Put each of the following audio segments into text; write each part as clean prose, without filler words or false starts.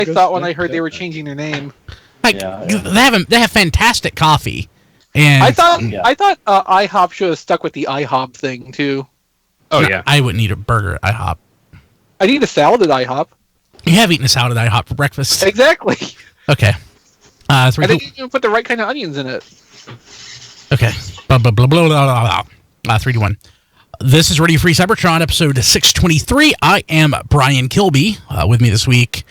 thought when I heard they were changing their name. Like, they have fantastic coffee. And I thought IHOP should have stuck with the IHOP thing too. Oh yeah, I wouldn't eat a burger at IHOP. I'd eat a salad at IHOP. You have eaten a salad at IHOP for breakfast. Exactly. Okay. I didn't even put the right kind of onions in it. Okay. Blah, blah, blah, blah, blah, blah. 3 to 1. This is Ready Free Cybertron, episode 623. I am Brian Kilby. With me this week,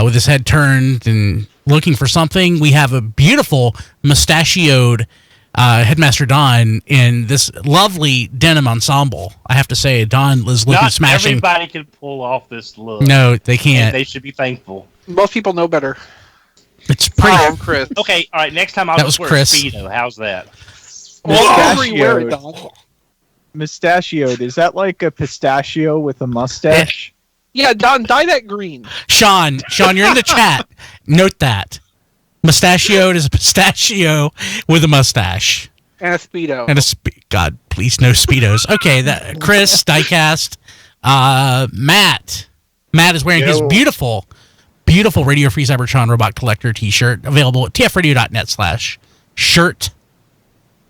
with his head turned and looking for something, we have a beautiful mustachioed Headmaster Don in this lovely denim ensemble. I have to say, Don is looking smashing. Not everybody can pull off this look. No, they can't. And they should be thankful. Most people know better. It's pretty. Oh, Chris. Okay, all right. Next time I'll just wear a Speedo. How's that? Mustachioed. Is that like a pistachio with a mustache? Yeah, Don, dye that green. Sean, you're in the chat. Note that. Mustachioed is a pistachio with a mustache. And a Speedo. God, please, no Speedos. Okay, Chris, Diecast, Matt. Matt is wearing his beautiful Radio Free Cybertron Robot Collector t-shirt, available at tfradio.net/shirt.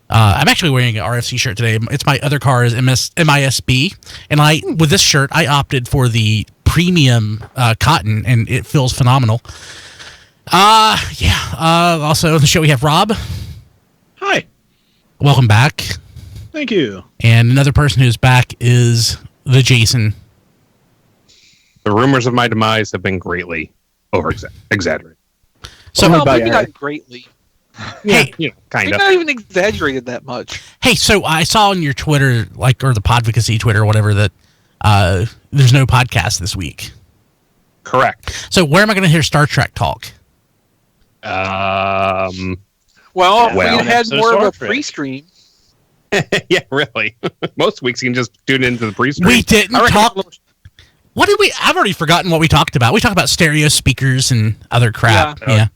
I'm actually wearing an RFC shirt today. It's my other car is MISB, and with this shirt I opted for the premium cotton, and it feels phenomenal. Also on the show we have Rob. Hi. Welcome back. Thank you. And another person who's back is the Jason. The rumors of my demise have been greatly exaggerated. So maybe not greatly. Yeah, kind of. Not even exaggerated that much. Hey, so I saw on your Twitter, or the Podvocacy Twitter or whatever, that there's no podcast this week. Correct. So where am I going to hear Star Trek talk? We had more of a pre-stream. Yeah, really. Most weeks you can just tune into the pre-stream. We didn't talk. What did we? I've already forgotten what we talked about. We talked about stereo speakers and other crap. Yeah.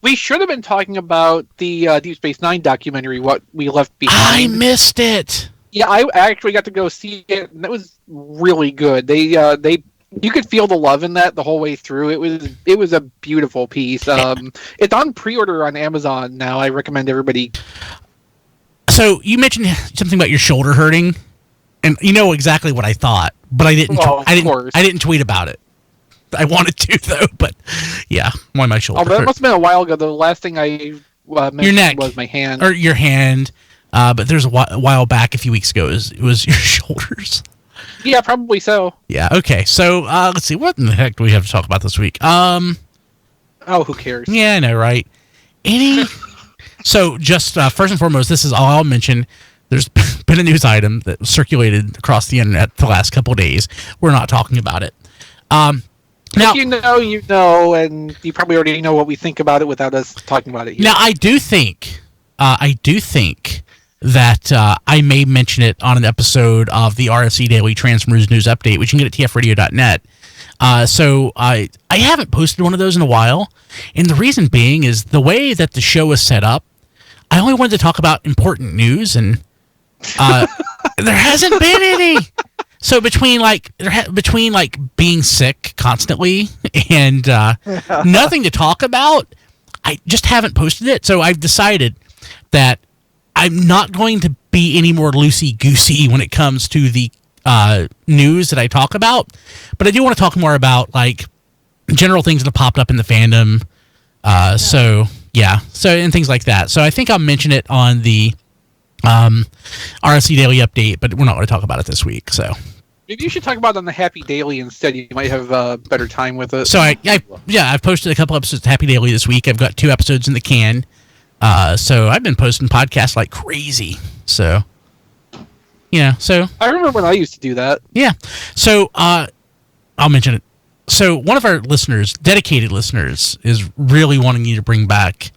We should have been talking about the Deep Space Nine documentary, What We Left Behind. I missed it. Yeah, I actually got to go see it, and that was really good. You could feel the love in that the whole way through. It was a beautiful piece. It's on pre-order on Amazon now. I recommend everybody. So you mentioned something about your shoulder hurting, and you know exactly what I thought, but I didn't. I didn't tweet about it. I wanted to though, but yeah, why my shoulder? Oh, that must have been a while ago. The last thing I mentioned your neck was my hand or your hand. But there's a while back, a few weeks ago, it was your shoulders. Yeah, probably so. Yeah. Okay. So let's see. What in the heck do we have to talk about this week? Oh, who cares? Yeah, I know, right? So just first and foremost, this is all I'll mention. There's been a news item that circulated across the internet the last couple of days. We're not talking about it. Now, if you know, and you probably already know what we think about it without us talking about it here. Now, I do think that I may mention it on an episode of the RFC Daily Transformers News Update, which you can get at tfradio.net. So I haven't posted one of those in a while, and the reason being is the way that the show is set up. I only wanted to talk about important news, and there hasn't been any. So between being sick constantly and nothing to talk about, I just haven't posted it. So I've decided that I'm not going to be any more loosey-goosey when it comes to the news that I talk about. But I do want to talk more about general things that have popped up in the fandom. So and things like that. So I think I'll mention it on the RFC Daily Update, but we're not going to talk about it this week. So maybe you should talk about it on the Happy Daily instead. You might have a better time with it. So I've posted a couple episodes of Happy Daily this week. I've got 2 episodes in the can. So I've been posting podcasts like crazy. So so I remember when I used to do that. Yeah. So I'll mention it. So one of our listeners, dedicated listeners, is really wanting you to bring back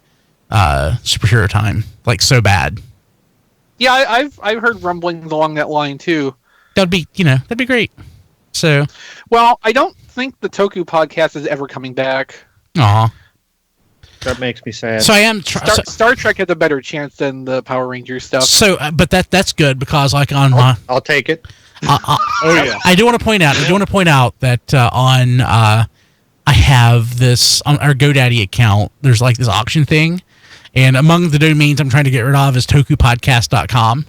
Superhero Time, so bad. Yeah, I've heard rumblings along that line too. That'd be great. So, well, I don't think the Toku podcast is ever coming back. Aw. That makes me sad. So I am Star Trek has a better chance than the Power Rangers stuff. So, but that's good because on I'll take it. I do want to point out that on I have this on our GoDaddy account. There's like this auction thing, and among the domains I'm trying to get rid of is tokupodcast.com.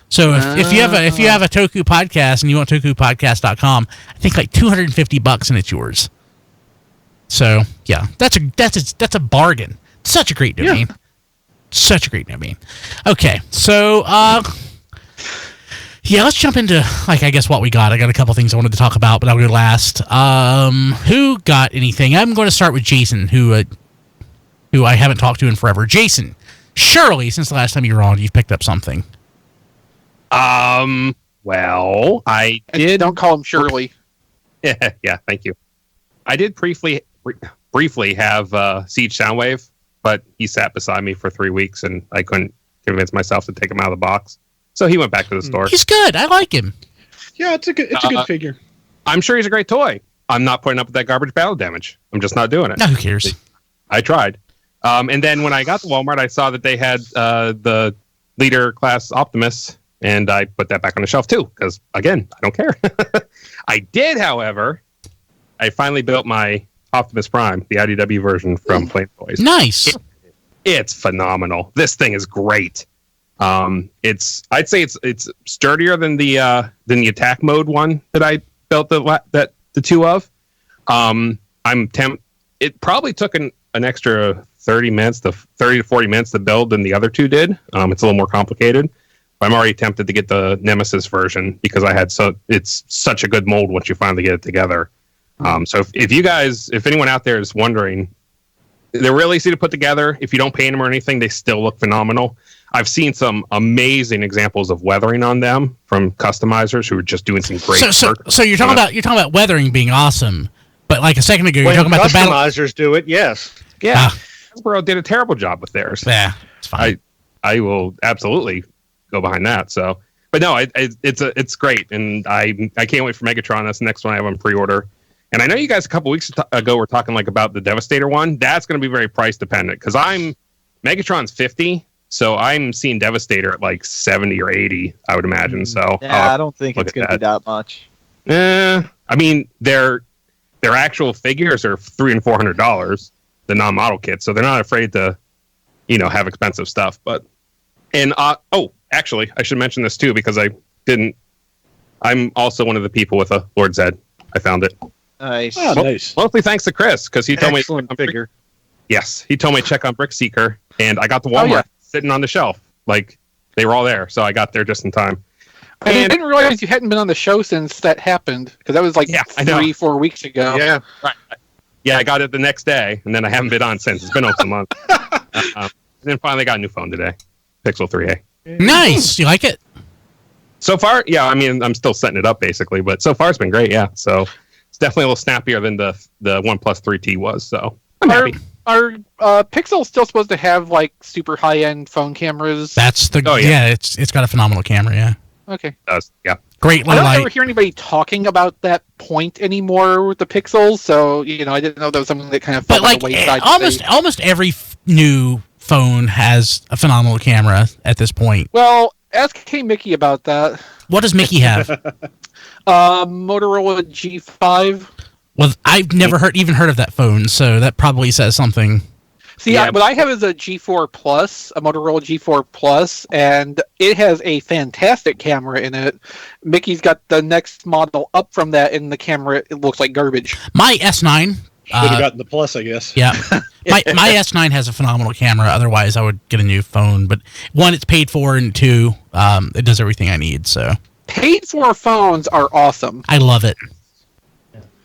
So if you have a Toku podcast and you want tokupodcast.com, I think like $250 and it's yours. So yeah, that's a bargain. Such a great domain. Yeah. Such a great domain. Okay, so yeah, let's jump into I guess what we got. I got a couple things I wanted to talk about, but I'll go last. Who got anything? I'm going to start with Jason, who I haven't talked to in forever. Jason, surely since the last time you were on, you've picked up something. Well, I did. Don't call him Shirley. Yeah, thank you. I did briefly have Siege Soundwave, but he sat beside me for 3 weeks, and I couldn't convince myself to take him out of the box. So he went back to the store. He's good. I like him. Yeah, it's a good figure. I'm sure he's a great toy. I'm not putting up with that garbage battle damage. I'm just not doing it. No, who cares? I tried. And then when I got to Walmart, I saw that they had the leader class Optimus. And I put that back on the shelf, too, because, again, I don't care. I did, however, I finally built my Optimus Prime, the IDW version from Fans Toys. Nice. It's phenomenal. This thing is great. I'd say it's sturdier than the attack mode one that I built the two of. It probably took an extra 30 to 40 minutes to build than the other two did. It's a little more complicated. I'm already tempted to get the Nemesis version because it's such a good mold once you finally get it together. So if anyone out there is wondering, they're really easy to put together. If you don't paint them or anything, they still look phenomenal. I've seen some amazing examples of weathering on them from customizers who are just doing some great work. So you're talking about weathering being awesome, but like a second ago you're talking about the battle. Customizers do it, yes. Yeah, Hasbro did a terrible job with theirs. Yeah, it's fine. I will absolutely go behind that. So, but no, it's great, and I can't wait for Megatron. That's the next one I have on pre-order. And I know you guys a couple weeks ago were talking about the Devastator one. That's going to be very price dependent because Megatron's $50, so I'm seeing Devastator at like 70 or 80, I would imagine. So yeah, I don't think it's going to be that much. I mean their actual figures are $300 and $400, the non-model kits, so they're not afraid to, have expensive stuff. But actually, I should mention this too because I didn't. I'm also one of the people with a Lord Zedd. I found it. Nice. Oh, nice. Mostly thanks to Chris because he told me. Excellent figure. Yes, he told me to check on Brickseeker, and I got the Walmart sitting on the shelf. Like they were all there, so I got there just in time. I didn't realize you hadn't been on the show since that happened because that was like 3-4 weeks ago. Yeah, right. Yeah, I got it the next day, and then I haven't been on since. It's been almost a month. And then finally got a new phone today, Pixel 3a. Nice. You like it? So far, yeah. I mean, I'm still setting it up basically, but so far it's been great. Yeah. So it's definitely a little snappier than the OnePlus 3T was. So I'm happy. Are Pixel still supposed to have like super high end phone cameras? That's the it's got a phenomenal camera. Yeah. Okay. It does. Yeah. Great low light. I don't light. ever hear anybody talking about that point anymore with the Pixels, so I didn't know that was something that kind of fell by the wayside. Almost every new phone has a phenomenal camera at this point. Well, ask K Mickey about that. What does Mickey have? Motorola G5. Well, I've never even heard of that phone, so that probably says something. See, what I have is a G4 Plus, a Motorola G4 Plus, and it has a fantastic camera in it. Mickey's got the next model up from that, and the camera, it looks like garbage. My S9... Should have gotten the Plus, I guess. Yeah. My S9 has a phenomenal camera. Otherwise, I would get a new phone. But one, it's paid for, and two, it does everything I need. So paid for phones are awesome. I love it.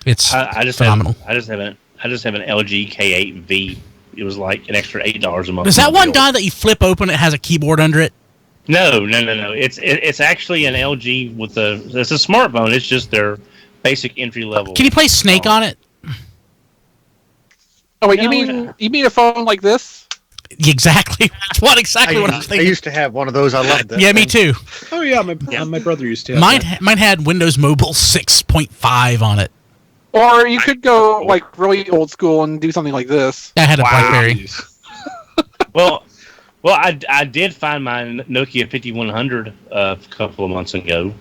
It's phenomenal. I just have an LG K8V. It was like an extra $8 a month. Is that one guy that you flip open? It has a keyboard under it. No. It's actually an LG with it's a smartphone. It's just their basic entry level. Can you play Snake on it? Oh wait, you mean a phone like this? Exactly. What I was thinking. I used to have one of those. I loved it. Yeah, me too. Oh yeah, my brother used to have mine had Windows Mobile 6.5 on it. Or you could go like really old school and do something like this. I had a BlackBerry. Well, I did find my Nokia 5100 a couple of months ago.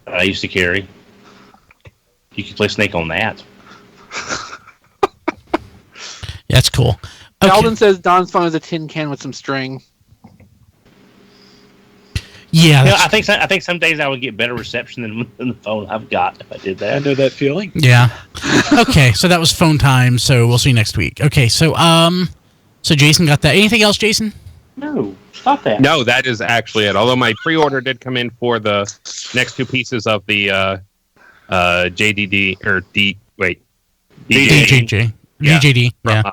I used to carry. You could play Snake on that. Cool. Okay. Alden says Don's phone is a tin can with some string. Yeah, I think some days I would get better reception than the phone I've got if I did I that. know that feeling. Yeah. Okay, so that was phone time. So we'll see you next week. Okay, so Jason got that. Anything else, Jason? No, stop that. No, that is actually it. Although my pre-order did come in for the next two pieces of the JDD or DJD. Yeah. DJD. Yeah.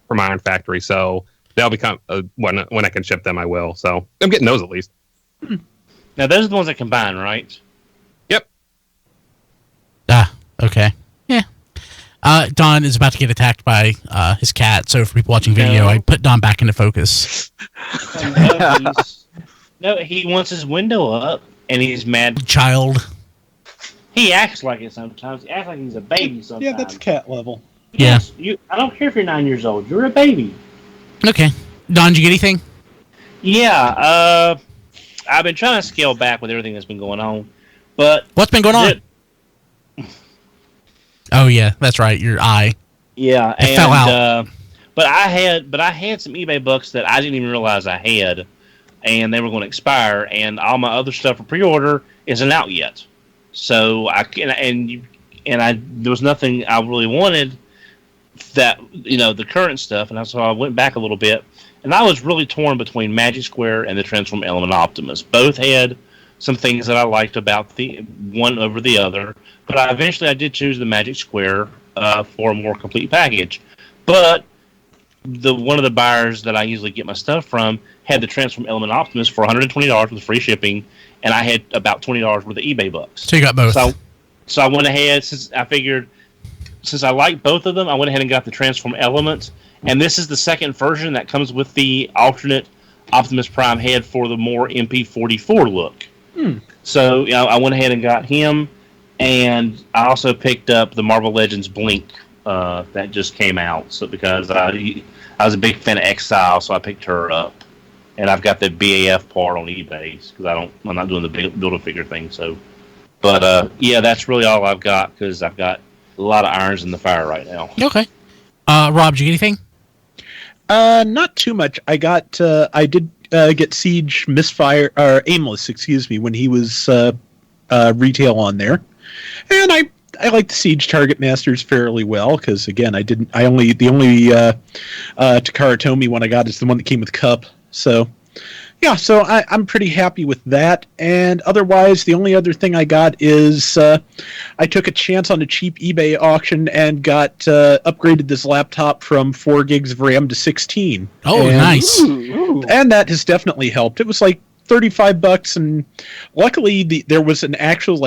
From Iron Factory. So they'll become when I can ship them, I will. So I'm getting those at least. Now those are the ones that combine, right? Yep. Okay. Yeah. Don is about to get attacked by his cat. So for people watching video, I put Don back into focus. No, he wants his window up, and he's mad. Child. He acts like it sometimes. He acts like he's a baby sometimes. Yeah, that's cat level. Yes, I don't care if you're 9 years old. You're a baby. Okay. Don, did you get anything? Yeah. I've been trying to scale back with everything that's been going on, but What's been going on? Oh yeah, that's right. Your eye. Yeah, it fell out. But I had some eBay bucks that I didn't even realize I had, and they were going to expire, and all my other stuff for pre-order isn't out yet. So there was nothing I really wanted that the current stuff, and so I went back a little bit, and I was really torn between Magic Square and the Transform Element Optimus. Both had some things that I liked about the one over the other, but I did choose the Magic Square for a more complete package. But one of the buyers that I usually get my stuff from had the Transform Element Optimus for $120 with free shipping, and I had about $20 worth of eBay bucks. So you got both. So I went ahead, since I like both of them, I went ahead and got the Transform Element, and this is the second version that comes with the alternate Optimus Prime head for the more MP44 look. So I went ahead and got him, and I also picked up the Marvel Legends Blink that just came out. So because I was a big fan of Exile, so I picked her up, and I've got the BAF part on eBay because I'm not doing the Build-A-Figure thing. So, but yeah, that's really all I've got because I've got a lot of irons in the fire right now. Okay. Rob, did you get anything? Not too much. I did get Siege Misfire or Aimless, when he was retail on there, and I like the Siege Target Masters fairly well because again the only Takara Tomy one I got is the one that came with Cup. So yeah, so I'm pretty happy with that. And otherwise, the only other thing I got is I took a chance on a cheap eBay auction and got upgraded this laptop from 4 gigs of RAM to 16. Oh, nice. And that has definitely helped. It was like $35, and luckily there was an actual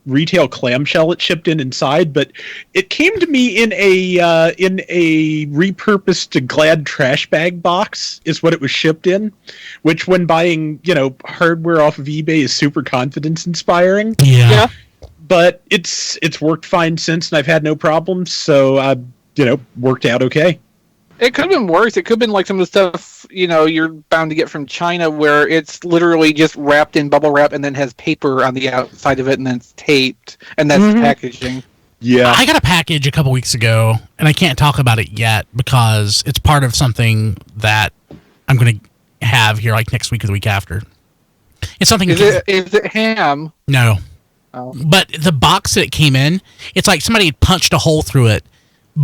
retail clamshell it shipped inside, but it came to me in a repurposed Glad trash bag box is what it was shipped in, which when buying hardware off of eBay is super confidence inspiring. Yeah. But it's worked fine since, and I've had no problems, so worked out okay. It could have been worse. It could have been like some of the stuff, you're bound to get from China where it's literally just wrapped in bubble wrap and then has paper on the outside of it and then it's taped. And that's the packaging. Yeah. I got a package a couple weeks ago, and I can't talk about it yet because it's part of something that I'm going to have here next week or the week after. It's something... Is it ham? No. Oh. But the box that it came in, it's like somebody had punched a hole through it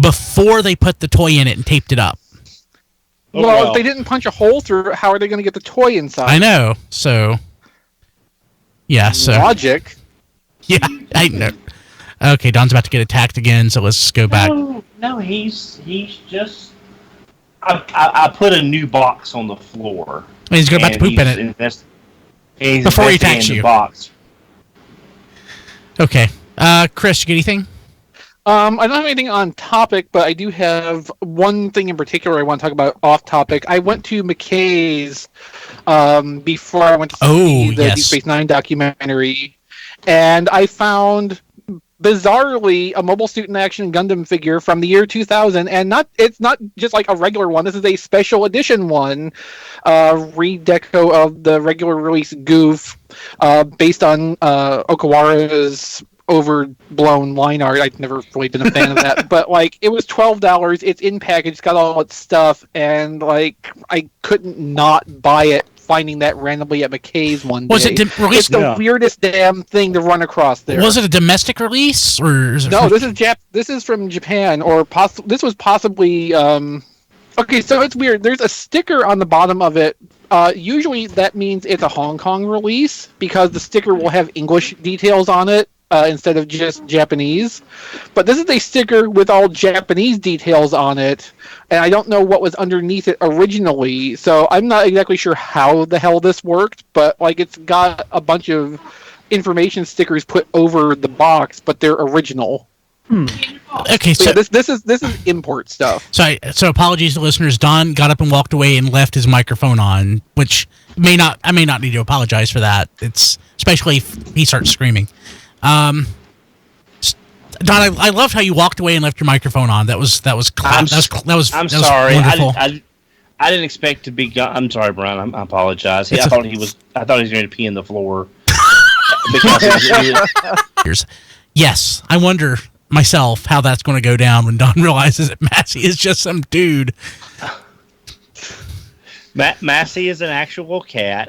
before they put the toy in it and taped it up. Well, if they didn't punch a hole through it, how are they going to get the toy inside? I know. So, yeah. So logic. Yeah, I know. Okay, Don's about to get attacked again, so let's go back. No, he's just. I put a new box on the floor. He's about to poop in it. He's before he attacks you. Box. Okay, Chris, you get anything? I don't have anything on topic, but I do have one thing in particular I want to talk about off topic. I went to McKay's before I went to see the Deep Space Nine documentary, and I found, bizarrely, a Mobile Suit in Action Gundam figure from the year 2000, and it's not just like a regular one. This is a special edition one, redeco of the regular release Goose, based on Okawara's overblown line art. I've never really been a fan of that, but like it was $12. It's in package, got all its stuff, and like I couldn't not buy it. Finding that randomly at McKay's one day. Was it released? It's the weirdest damn thing to run across there. Was it a domestic release or? Is it No, this is from Japan, or this was possibly. Okay, so it's weird. There's a sticker on the bottom of it. Usually that means it's a Hong Kong release because the sticker will have English details on it instead of just Japanese. But this is a sticker with all Japanese details on it, and I don't know what was underneath it originally. So I'm not exactly sure how the hell this worked, but like it's got a bunch of information stickers put over the box, but they're original. Okay, so yeah, this is import stuff. So apologies to listeners. Don got up and walked away and left his microphone on, which I may not need to apologize for that. It's especially if he starts screaming. Don, I loved how you walked away and left your microphone on. That was I'm sorry. Wonderful. I didn't expect to be. I'm sorry, Brian. I apologize. I thought he was going to pee in the floor. Yes, I wonder myself how that's going to go down when Don realizes that Massey is just some dude. Massey is an actual cat.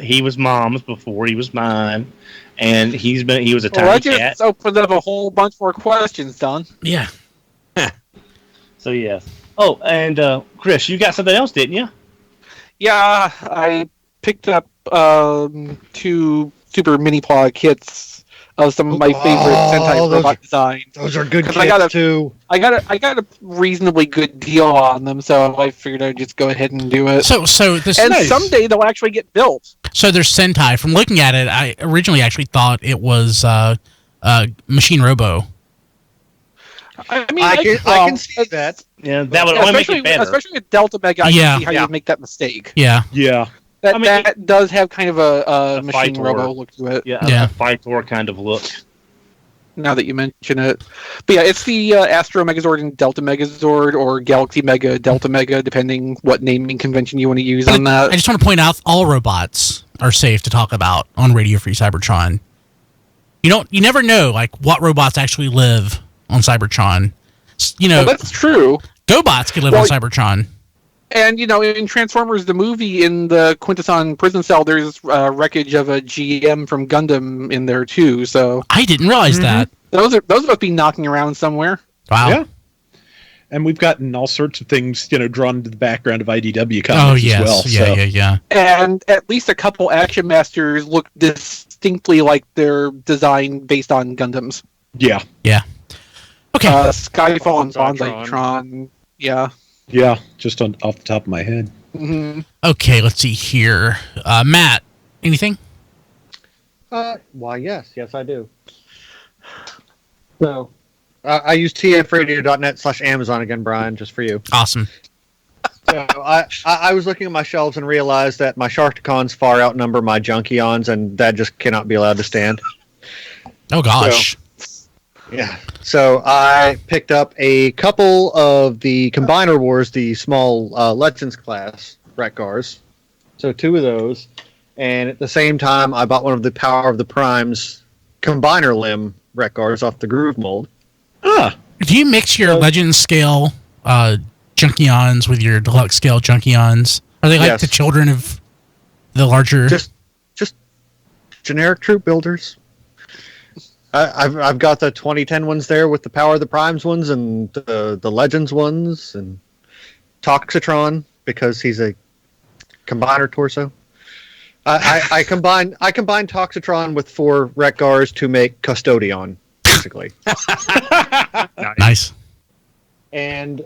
He was Mom's before he was mine, and he was a tiny cat. That just opened up a whole bunch more questions, Don. Yeah. So yeah. Oh, and Chris, you got something else, didn't you? Yeah, I picked up 2 Super Minipla kits of some of my favorite Sentai robot designs. Those are good kits too. I got a reasonably good deal on them, so I figured I'd just go ahead and do it. So this and someday they'll actually get built. So there's Sentai. From looking at it, I originally actually thought it was Machine Robo. I mean, I can see that. Yeah, that would only make it better. Especially with Delta Mega, I can see how you make that mistake. Yeah. That does have kind of a Machine Robo look to it. Yeah, a Fightor kind of look. Now that you mention it. But yeah, it's the Astro Megazord and Delta Megazord, or Galaxy Mega, Delta Mega, depending what naming convention you want to use on that. I just want to point out all robots are safe to talk about on Radio Free Cybertron. You never know like what robots actually live on Cybertron. That's true. GoBots could live on Cybertron. And, in Transformers, the movie, in the Quintesson prison cell, there's wreckage of a GM from Gundam in there, too, so... I didn't realize that. Those must be knocking around somewhere. Wow. Yeah. And we've gotten all sorts of things, drawn into the background of IDW comics as well. Yeah. And at least a couple Action Masters look distinctly like they're designed based on Gundams. Yeah. Okay. Skyfall and Bonsaitron. Yeah. Yeah, just off the top of my head. Mm-hmm. Okay, let's see here. Matt, anything? Why, yes, I do. So, I use tfradio.net/Amazon again, Brian, just for you. Awesome. So, I was looking at my shelves and realized that my Sharkticons far outnumber my Junkions, and that just cannot be allowed to stand. Oh, gosh. Yeah. So I picked up a couple of the Combiner Wars, the small Legends class Wreck-Gars. So 2 of those. And at the same time, I bought one of the Power of the Primes Combiner Limb Wreck-Gars off the Groove mold. Do you mix your Legends scale Junkions with your deluxe scale Junkions? Are they like the children of the larger... Just generic troop builders. I've got the 2010 ones there with the Power of the Primes ones and the Legends ones and Toxitron because he's a combiner torso. I combine Toxitron with 4 Wreck-Gars to make Custodian, basically. Nice. And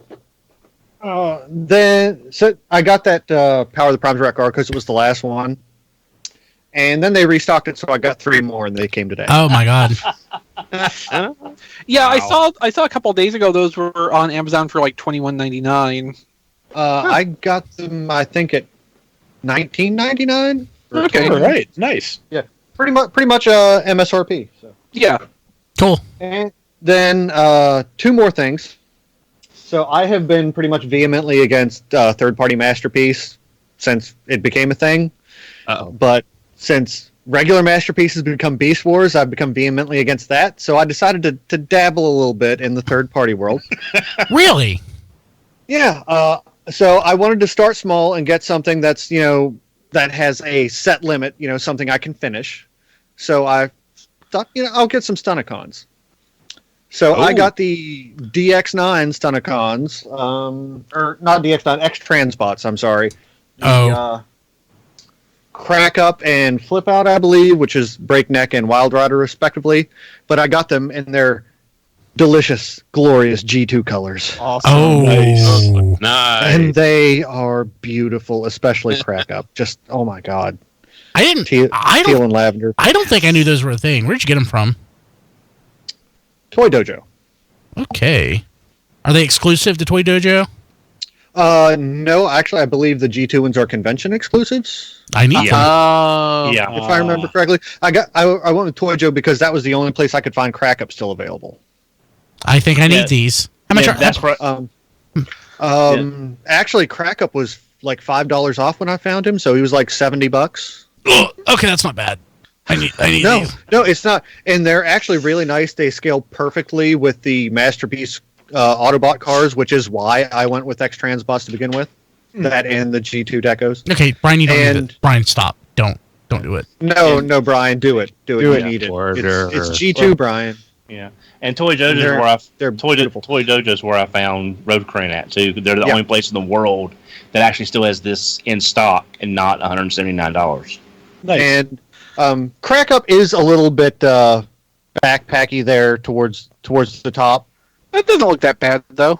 then I got that Power of the Primes Wreck-Gar because it was the last one. And then they restocked it, so I got 3 more, and they came today. Oh my god! Yeah, wow. I saw a couple of days ago. Those were on Amazon for like $21.99. I got them, I think, at $19.99. Okay, all right, nice. Yeah, pretty much MSRP. So. Yeah, cool. And then 2 more things. So I have been pretty much vehemently against third-party Masterpiece since it became a thing. Uh-oh. But since regular masterpieces become Beast Wars, I've become vehemently against that. So I decided to dabble a little bit in the third-party world. Really? Yeah. So I wanted to start small and get something that's, that has a set limit, something I can finish. So I thought, I'll get some Stunticons. So I got the DX9 Stunticons, or not DX9, X-Transbots, I'm sorry. Crack Up and Flip Out, I believe, which is Breakneck and Wild Rider, respectively. But I got them in their delicious, glorious G2 colors. Awesome. Oh, Nice. And they are beautiful, especially Crack Up. Just, oh my God. Teal and lavender. I don't think I knew those were a thing. Where'd you get them from? Toy Dojo. Okay. Are they exclusive to Toy Dojo? No, actually, I believe the G2 ones are convention exclusives. I need them. Yeah. If I remember correctly. I went with Toy Joe because that was the only place I could find Crack Up still available. I think I need these. How much That's for, Actually, Crack Up was like $5 off when I found him, so he was like $70. Okay, that's not bad. I need No, these. no, it's not. And they're actually really nice. They scale perfectly with the Masterpiece Autobot cars, which is why I went with X-Transbots to begin with. That and the G2 decos. Okay, Brian, you don't need it. Brian, stop. Don't do it. No, Brian, do it. You it. need it. Order. It's G2, Brian. Yeah. And Toy Dojo's They're- where they're Toy beautiful. Dojo's where I found Road Crane at too. They're the only place in the world that actually still has this in stock and not $179. Nice. And Crack Up is a little bit backpacky there towards the top. That doesn't look that bad, though.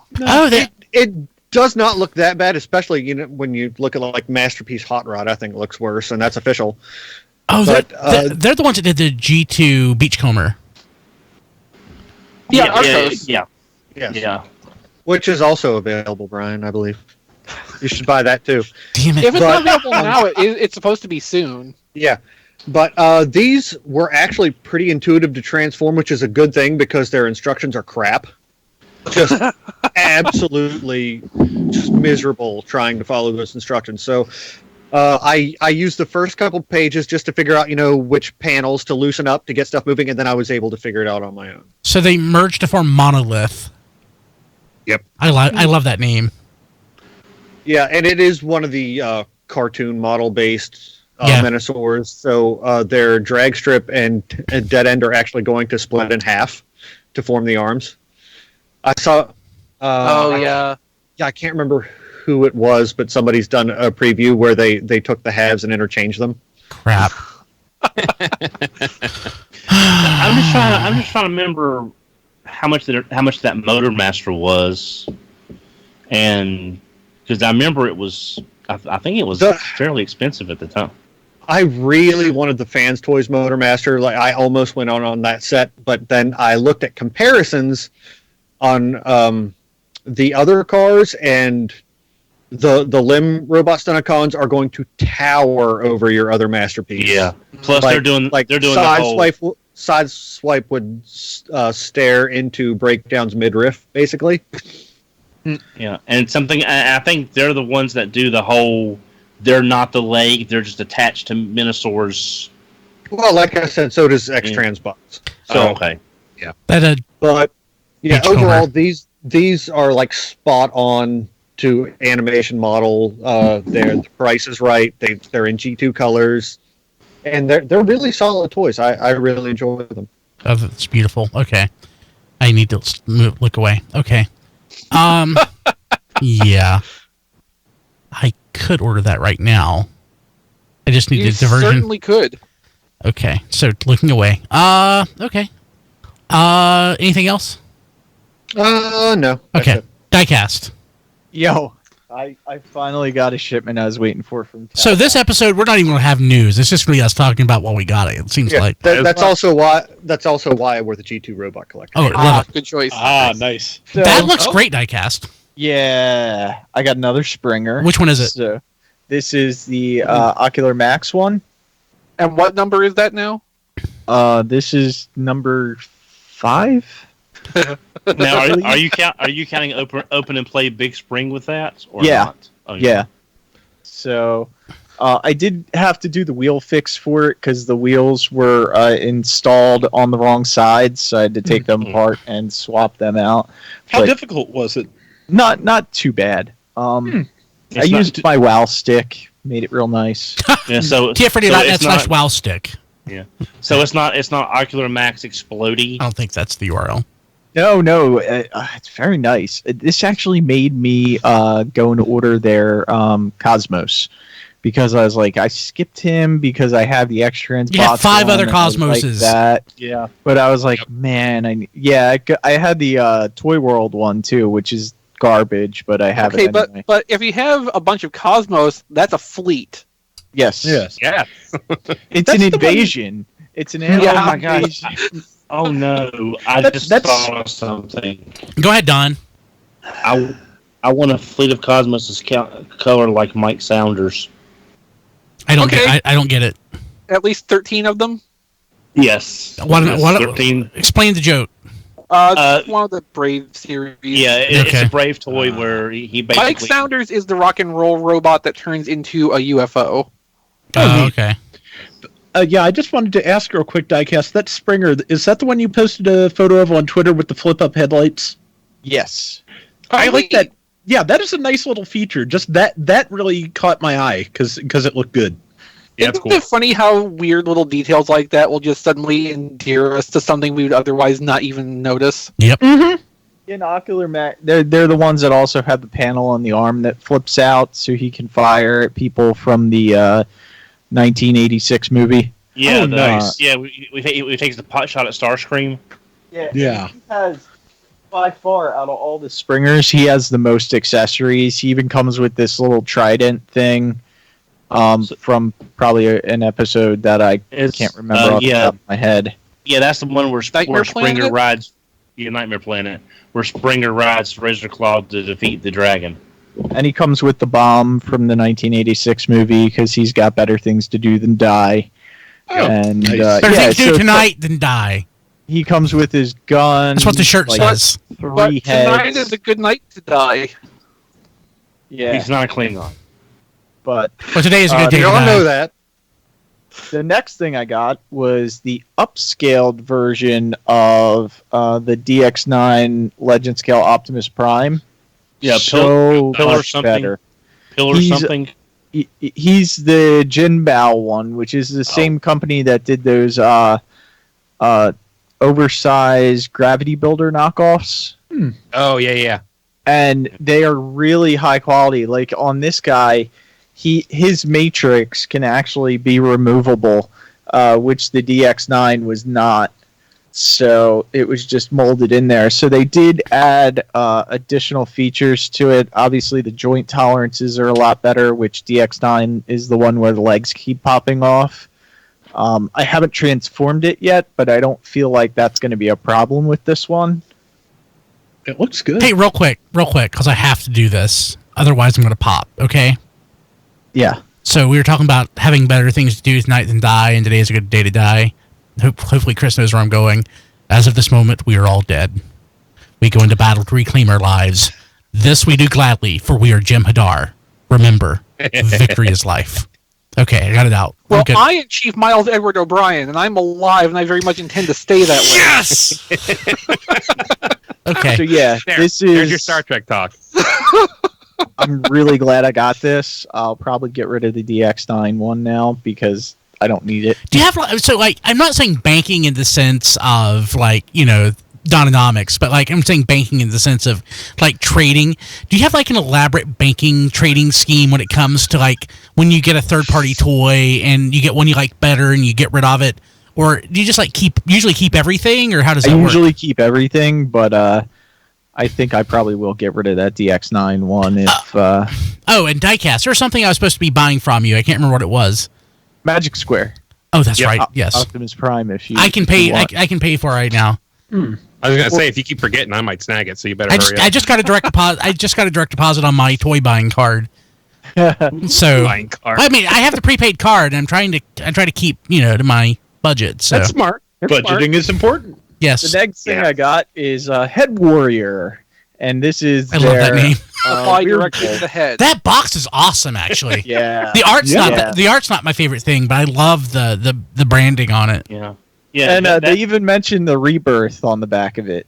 It does not look that bad, especially when you look at like Masterpiece Hot Rod. I think it looks worse, and that's official. Oh, But, they're the ones that did the G2 Beachcomber. Yeah, Yes. Yeah. Which is also available, Brian, I believe. You should buy that too. Damn it. If it's But- not available now, it's supposed to be soon. Yeah. But these were actually pretty intuitive to transform, which is a good thing because their instructions are crap. Just absolutely just miserable trying to follow those instructions. So I used the first couple pages just to figure out, which panels to loosen up to get stuff moving, and then I was able to figure it out on my own. So they merged to form Monolith. Yep. I love that name. Yeah, and it is one of the cartoon model-based Minosaurs. So their drag strip and dead end are actually going to split in half to form the arms. I saw. Yeah. Yeah, I can't remember who it was, but somebody's done a preview where they took the halves and interchanged them. Crap. I'm just trying to remember how much that Motor Master was, and because I remember it was, I think it was fairly expensive at the time. I really wanted the Fans Toys Motor Master. Like I almost went on that set, but then I looked at comparisons on the other cars, and the limb robot Stunticons are going to tower over your other masterpiece. Yeah. Plus, they're doing side swipe would stare into Breakdown's midriff, basically. Yeah, and something I think they're the ones that do the whole. They're not the leg; they're just attached to Minosaurs. Well, like I said, so does X-Transbots. So, okay. But yeah, Beachcomber. overall, these are like spot on to animation model. The price is right. They're in G2 colors, and they're really solid toys. I really enjoy them. Oh, that's beautiful. Okay. I need to look away. Okay. Yeah. I could order that right now. I just need You the diversion. certainly could. Okay. So looking away. Okay. Anything else? No. that's Okay. it. Diecast. Yo, I finally got a shipment I was waiting for from. So this episode, we're not even going to have news. It's just going to be us talking about what we got. It seems Yeah, like. that's also why I wore the G2 robot collector. Oh, love it. Good choice. Nice. So, That looks great, Diecast. Yeah, I got another Springer. Which one is it? So, this is the Ocular Max one. And what number is that now? This is number 5. Now, are you counting open and play Big Spring with that? Or Yeah. Not? Oh, Yeah. So, I did have to do the wheel fix for it because the wheels were installed on the wrong sides, so I had to take them apart and swap them out. How But difficult was it? not too bad. I used my WoW stick, made it real nice. Yeah, so TFRadio.net/wowstick. Yeah. So it's not Ocular Max Explodey. I don't think that's the URL. No, it's very nice. This actually made me go and order their Cosmos. Because I was like, I skipped him because I have the X-Transbots. You have 5 other and I like Cosmoses. that. Yeah. But I was like, man, I had the Toy World one too, which is garbage, but I have it anyway. but if you have a bunch of Cosmos, that's a fleet. Yes. Yeah. It's an invasion. It's an Oh my invasion. gosh. Oh no. I just saw something. Go ahead, Don. I want a fleet of Cosmos color like Mike Saunders. I don't get it. At least 13 of them. Yes. What, 13. Explain the joke. It's one of the Brave series. Yeah, it's a Brave toy where he basically... Mike Saunders is the rock and roll robot that turns into a UFO. Oh, okay. Yeah, I just wanted to ask real quick, Diecast, that Springer, is that the one you posted a photo of on Twitter with the flip-up headlights? Yes. I like that. Yeah, that is a nice little feature. Just that really caught my eye because it looked good. Yeah, Isn't it funny how weird little details like that will just suddenly endear us to something we would otherwise not even notice? Yep. Mm-hmm. In Ocular Max, they're the ones that also have the panel on the arm that flips out so he can fire at people from the 1986 movie. Yeah, nice. Yeah, we takes the pot shot at Starscream. Yeah. He has, by far, out of all the Springers, he has the most accessories. He even comes with this little trident thing from probably an episode that I can't remember off the top of my head. Yeah, that's the one where Springer Planet? rides Nightmare Planet, where Springer rides Razor Claw to defeat the dragon. And he comes with the bomb from the 1986 movie because he's got better things to do than die. Oh, and nice. Better things to do tonight than die. He comes with his gun. That's what the shirt says. But 3 tonight heads. is a good night to die. Yeah, He's not a Klingon. but Well, today is a good day We to all die. know that. the next thing I got was the upscaled version of the DX9 Legend Scale Optimus Prime. Yeah, so Pillar much something. better. Pillar He's- something. He's the Jinbao one, which is the same company that did those oversized gravity builder knockoffs. Oh, yeah. And they are really high quality. Like on this guy, his matrix can actually be removable, which the DX9 was not. So it was just molded in there. So they did add additional features to it. Obviously, the joint tolerances are a lot better, which DX9 is the one where the legs keep popping off. I haven't transformed it yet, but I don't feel like that's going to be a problem with this one. It looks good. Hey, real quick, because I have to do this. Otherwise, I'm going to pop, okay? Yeah. So we were talking about having better things to do tonight than die, and today is a good day to die. Hopefully Chris knows where I'm going. As of this moment, we are all dead. We go into battle to reclaim our lives. This we do gladly, for we are Jim Hadar. Remember, victory is life. Okay, I got it out. Well, Okay. I am Chief Miles Edward O'Brien, and I'm alive, and I very much intend to stay that way. Yes! Okay. So yeah, There's your Star Trek talk. I'm really glad I got this. I'll probably get rid of the DX9 one now because I don't need it. Do you have, so like, I'm not saying banking in the sense of like, Dononomics, but like I'm saying banking in the sense of like trading. Do you have like an elaborate banking trading scheme when it comes to like when you get a third party toy and you get one you like better and you get rid of it? Or do you just like usually keep everything, or how does that work? I usually keep everything, but I think I probably will get rid of that DX9 one if Oh, and Diecast. There's something I was supposed to be buying from you. I can't remember what it was. Magic Square. Oh, that's right. Yes. Optimus Prime if you I can if you pay want. I can pay for it right now. I was going to say, if you keep forgetting, I might snag it, so you better I hurry up. just got a direct deposit. I just got a direct deposit on my toy buying card. So Buying card. I mean, I have the prepaid card, and I try to keep to my budget. So That's smart. That's smart. Budgeting is important. yes, The next thing Yeah. I got is Head Warrior, and this is I love that name. apply Weird directly Bolt. to the head. That box is awesome, actually. Yeah. The art's Yeah. not the art's not my favorite thing, but I love the branding on it. Yeah. Yeah. And they even mentioned the rebirth on the back of it.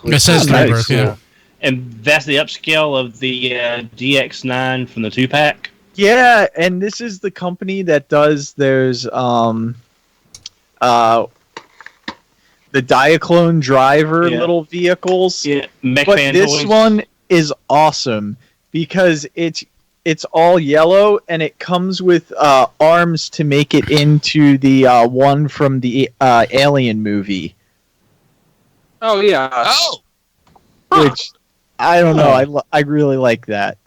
It says nice. Rebirth, yeah. and that's the upscale of the DX9 from the 2-pack. Yeah, and this is the company that does those the Diaclone driver Yeah. little vehicles. Yeah. Mech But Fan this Toys. one is awesome because it's all yellow and it comes with arms to make it into the one from the Alien movie, Oh yeah. Oh, which I don't know. I really like that.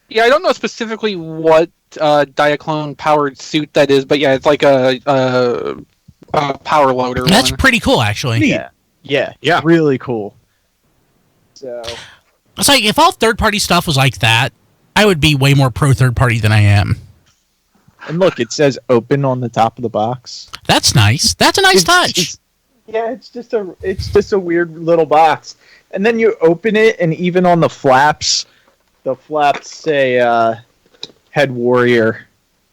Yeah, I don't know specifically what Diaclone powered suit that is, but yeah, it's like a power loader. that's one. pretty cool, actually. Yeah, Yeah. really cool. So It's like if all third-party stuff was like that, I would be way more pro third-party than I am. and look, it says open on the top of the box. That's nice. That's a nice touch. It's just a weird little box, and then you open it, and even on the flaps say Head Warrior.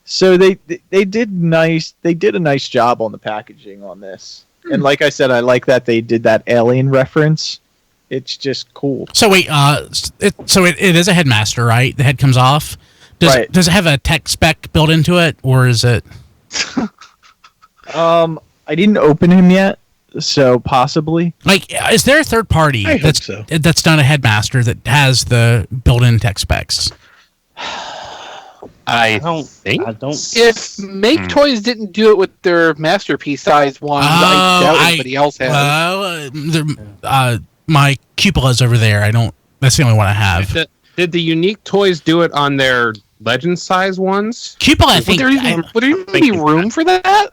So they did a nice job on the packaging on this, and like I said, I like that they did that Alien reference. It's just cool. So wait, it is a headmaster, right? The head comes off. Right. Does it have a tech spec built into it, or is it? I didn't open him yet, so possibly. Like, is there a third party I hope so. that's done a headmaster that has the built-in tech specs? I don't think. I don't. If Make Toys didn't do it with their masterpiece size ones, I doubt anybody else has. Well, my Cupola's over there. I don't. That's the only one I have. Did the unique toys do it on their legend size ones? Cupola, I think. Would there even be room for that?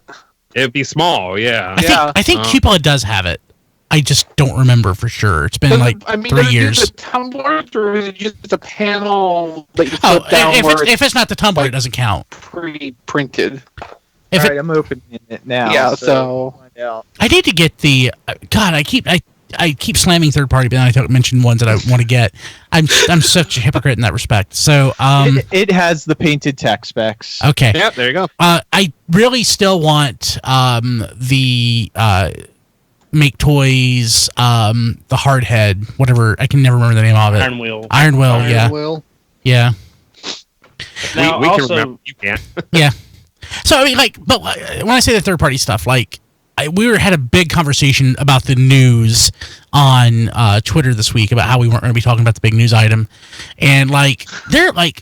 It'd be small, yeah. I think Cupola does have it. I just don't remember for sure. It's been like 3 years. Is it tumblers or is it just a panel that you Oh, flip down where if it's not the tumbler, it doesn't count. pre-printed? If All it, right, I'm opening it now. Yeah, so find out. I need to get the God. I keep slamming third party, but then I don't mention ones that I want to get. I'm such a hypocrite in that respect. So It has the painted tech specs. okay. Yep, there you go. I really still want the Make Toys the hard head, whatever. I can never remember the name of it. Iron Will. Iron Will, yeah. Will. Yeah. Now, we also, can remember. You can't. Yeah. So I mean, like, but when I say the third party stuff, like, had a big conversation about the news on Twitter this week about how we weren't going to be talking about the big news item, and like, they're like,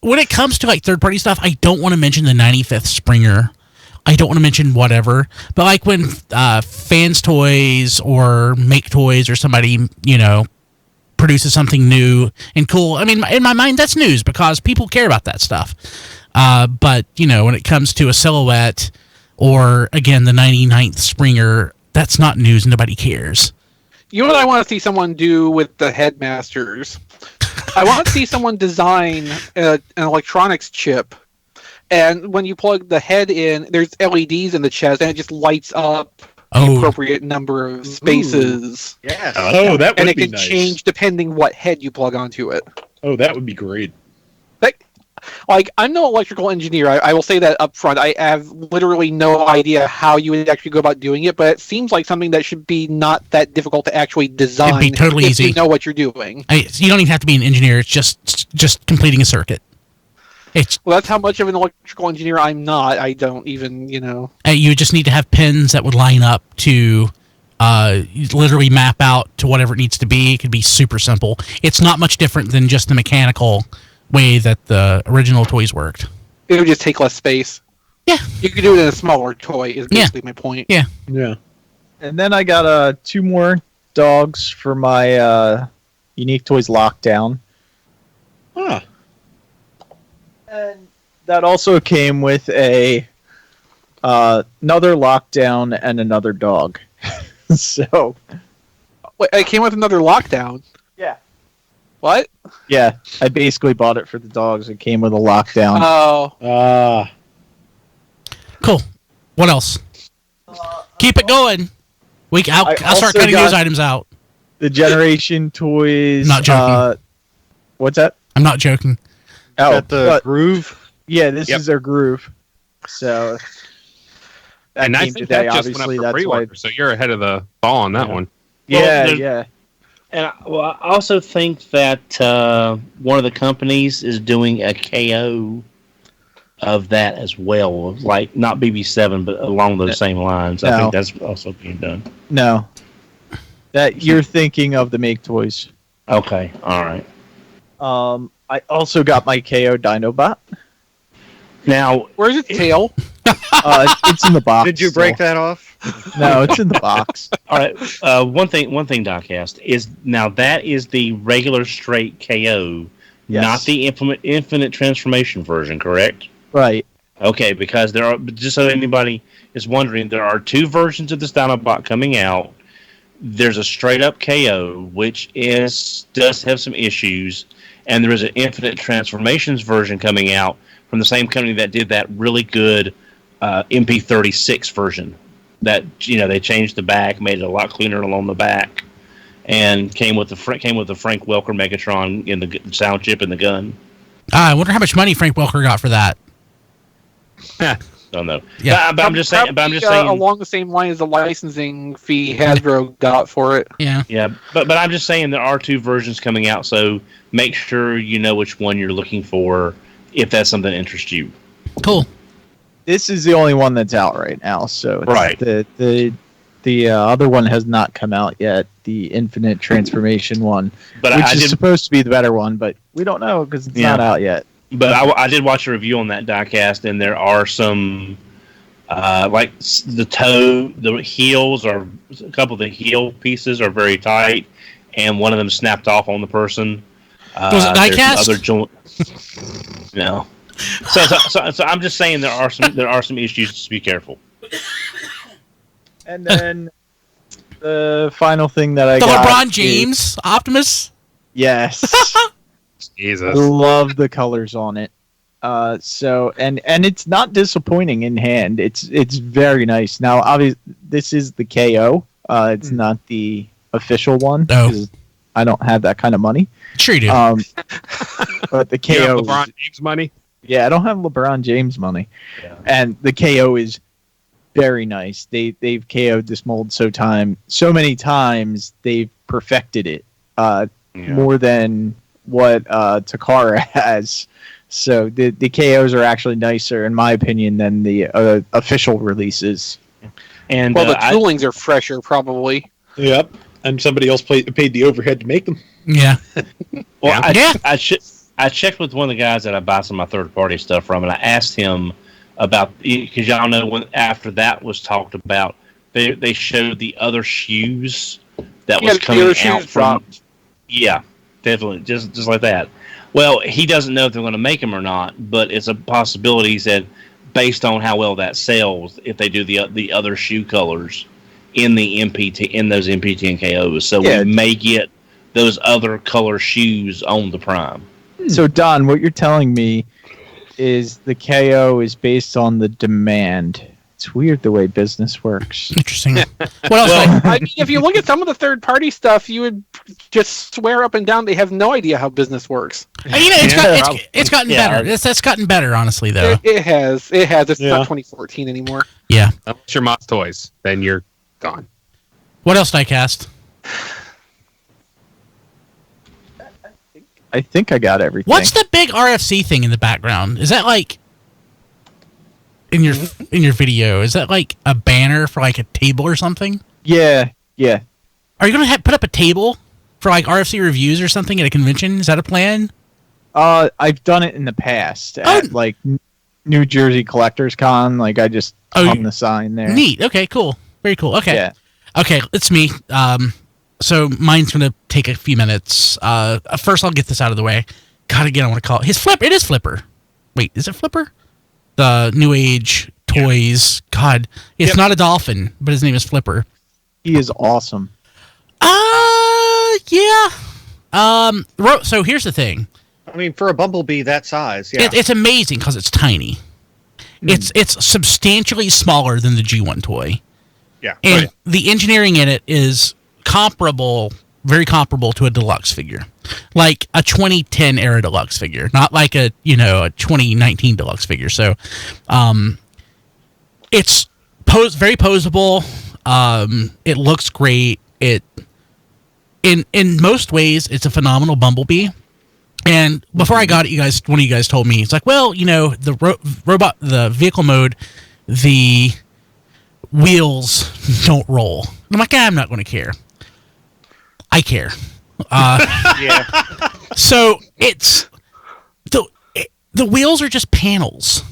when it comes to like third party stuff, I don't want to mention the 95th Springer. I don't want to mention whatever, but like when Fans Toys or Make Toys or somebody, produces something new and cool. I mean, in my mind, that's news because people care about that stuff. But, when it comes to a silhouette or, again, the 99th Springer, that's not news. Nobody cares. You know what I want to see someone do with the headmasters? I want to see someone design an electronics chip. And when you plug the head in, there's LEDs in the chest, and it just lights up the appropriate number of spaces. Yes. Oh, that And would it be can nice. change depending what head you plug onto it. Oh, that would be great. Like, I'm no electrical engineer. I will say that up front. I have literally no idea how you would actually go about doing it, but it seems like something that should be not that difficult to actually design. It'd be totally if easy. you know what you're doing. You don't even have to be an engineer. It's just completing a circuit. Well, that's how much of an electrical engineer I'm not. I don't even, You just need to have pins that would line up to literally map out to whatever it needs to be. It could be super simple. It's not much different than just the mechanical way that the original toys worked. It would just take less space. Yeah. You could do it in a smaller toy, is basically my point. Yeah. Yeah. And then I got 2 more dogs for my Unique Toys Lockdown. Huh. And that also came with another Lockdown and another dog. So, Wait, it came with another lockdown. yeah. What? Yeah, I basically bought it for the dogs. It came with a Lockdown. Oh. Cool. What else? Keep it going. I'll start also cutting got- news items out. The Generation Toys Not joking. What's that? I'm not joking. Oh, At the groove. yeah, this Yep. is their groove. So, that And I came think today, that just went obviously, up for that's why. pre-order, so you're ahead of the ball on that one. Well, Yeah, there's- yeah. And I also think that one of the companies is doing a KO of that as well, like not BB7, but along those same lines. I No. think that's also being done. No. That you're thinking of the Make Toys. Okay, all right. I also got my KO Dinobot. Now, Where's its tail? It's in the box. Did you break that off? No, it's in the box. all right. One thing, Diecast is now that is the regular straight KO, Yes. not the infinite transformation version, correct? Right. Okay, because there are, just so anybody is wondering, there are two versions of this Dinobot coming out. There's a straight up KO, which does have some issues, and there is an infinite transformations version coming out from the same company that did that really good MP36 version. That they changed the back, made it a lot cleaner along the back, and came with the Frank Welker Megatron in the sound chip and the gun. I wonder how much money Frank Welker got for that. Don't know. Yeah. But I'm just saying. Along the same line as the licensing fee Hasbro got for it. Yeah. Yeah, but I'm just saying there are two versions coming out, so make sure you know which one you're looking for if that's something that interests you. Cool. This is the only one that's out right now. So it's Right. The other one has not come out yet. The Infinite Transformation one, But which I is did. supposed to be the better one, but we don't know because it's Yeah. not out yet. But I did watch a review on that diecast, and there are some like the heels are a couple of the heel pieces are very tight, and one of them snapped off on the person. Was it there's some diecast? Other joint. No. So I'm just saying there are some issues to be careful. And then the final thing that I The got LeBron is- James Optimus. yes. I Jesus. love the colors on it. So and it's not disappointing in hand. It's very nice. Now, obviously, this is the KO. It's not the official one. Oh. 'Cause I don't have that kind of money. Sure you do. But the You have KO. LeBron James money? Yeah, I don't have LeBron James money. Yeah. And the KO is very nice. They've KO'd this mold so many times they've perfected it. More than what Takara has. So the KOs are actually nicer, in my opinion, than the official releases. And Well, the toolings are fresher, probably. Yep. And somebody else paid the overhead to make them. yeah. Well, Yeah. I checked with one of the guys that I buy some of my third party stuff from, and I asked him about, because y'all know when after that was talked about, they showed the other shoes that was the coming other out shoes from. dropped. Yeah, definitely, just like that. Well, he doesn't know if they're going to make them or not, but it's a possibility. He said, based on how well that sells, if they do the other shoe colors in the in those MPT and KOs, so Yeah. we may get those other color shoes on the Prime. So, Don, what you're telling me is the KO is based on the demand. It's weird the way business works. Interesting. What else? I mean, if you look at some of the third-party stuff, you would just swear up and down they have no idea how business works. It's gotten Yeah. better. That's gotten better, honestly, though. It has. It's Yeah. not 2014 anymore. Yeah. Unless you're Moss Toys, then you're gone. What else, Diecast? I think I got everything. What's the big RFC thing in the background? Is that like in your video? Is that like a banner for like a table or something? Yeah. Are you gonna put up a table for like RFC reviews or something at a convention? Is that a plan? I've done it in the past at like New Jersey Collectors Con. Like I just hung the sign there. Neat. Okay. Cool. Very cool. Okay. Yeah. Okay. It's me. So mine's gonna take a few minutes. First, I'll get this out of the way. God, again, I want to call it his Flipper. It is Flipper. Wait, is it Flipper? The New Age toys. God, it's not a dolphin, but his name is Flipper. He is awesome. Yeah. So here's the thing. I mean, for a Bumblebee that size, yeah. It's amazing because it's tiny. It's substantially smaller than the G1 toy. Yeah. And the engineering in it is comparable, very comparable to a deluxe figure. like a 2010 era deluxe figure, not like a 2019 deluxe figure. So, it's very posable. It looks great. In most ways, it's a phenomenal Bumblebee. And before I got it, one of you guys told me, it's like, well, the vehicle mode, the wheels don't roll. And I'm like, I'm not going to care. I care. Yeah. So it's the wheels are just panels,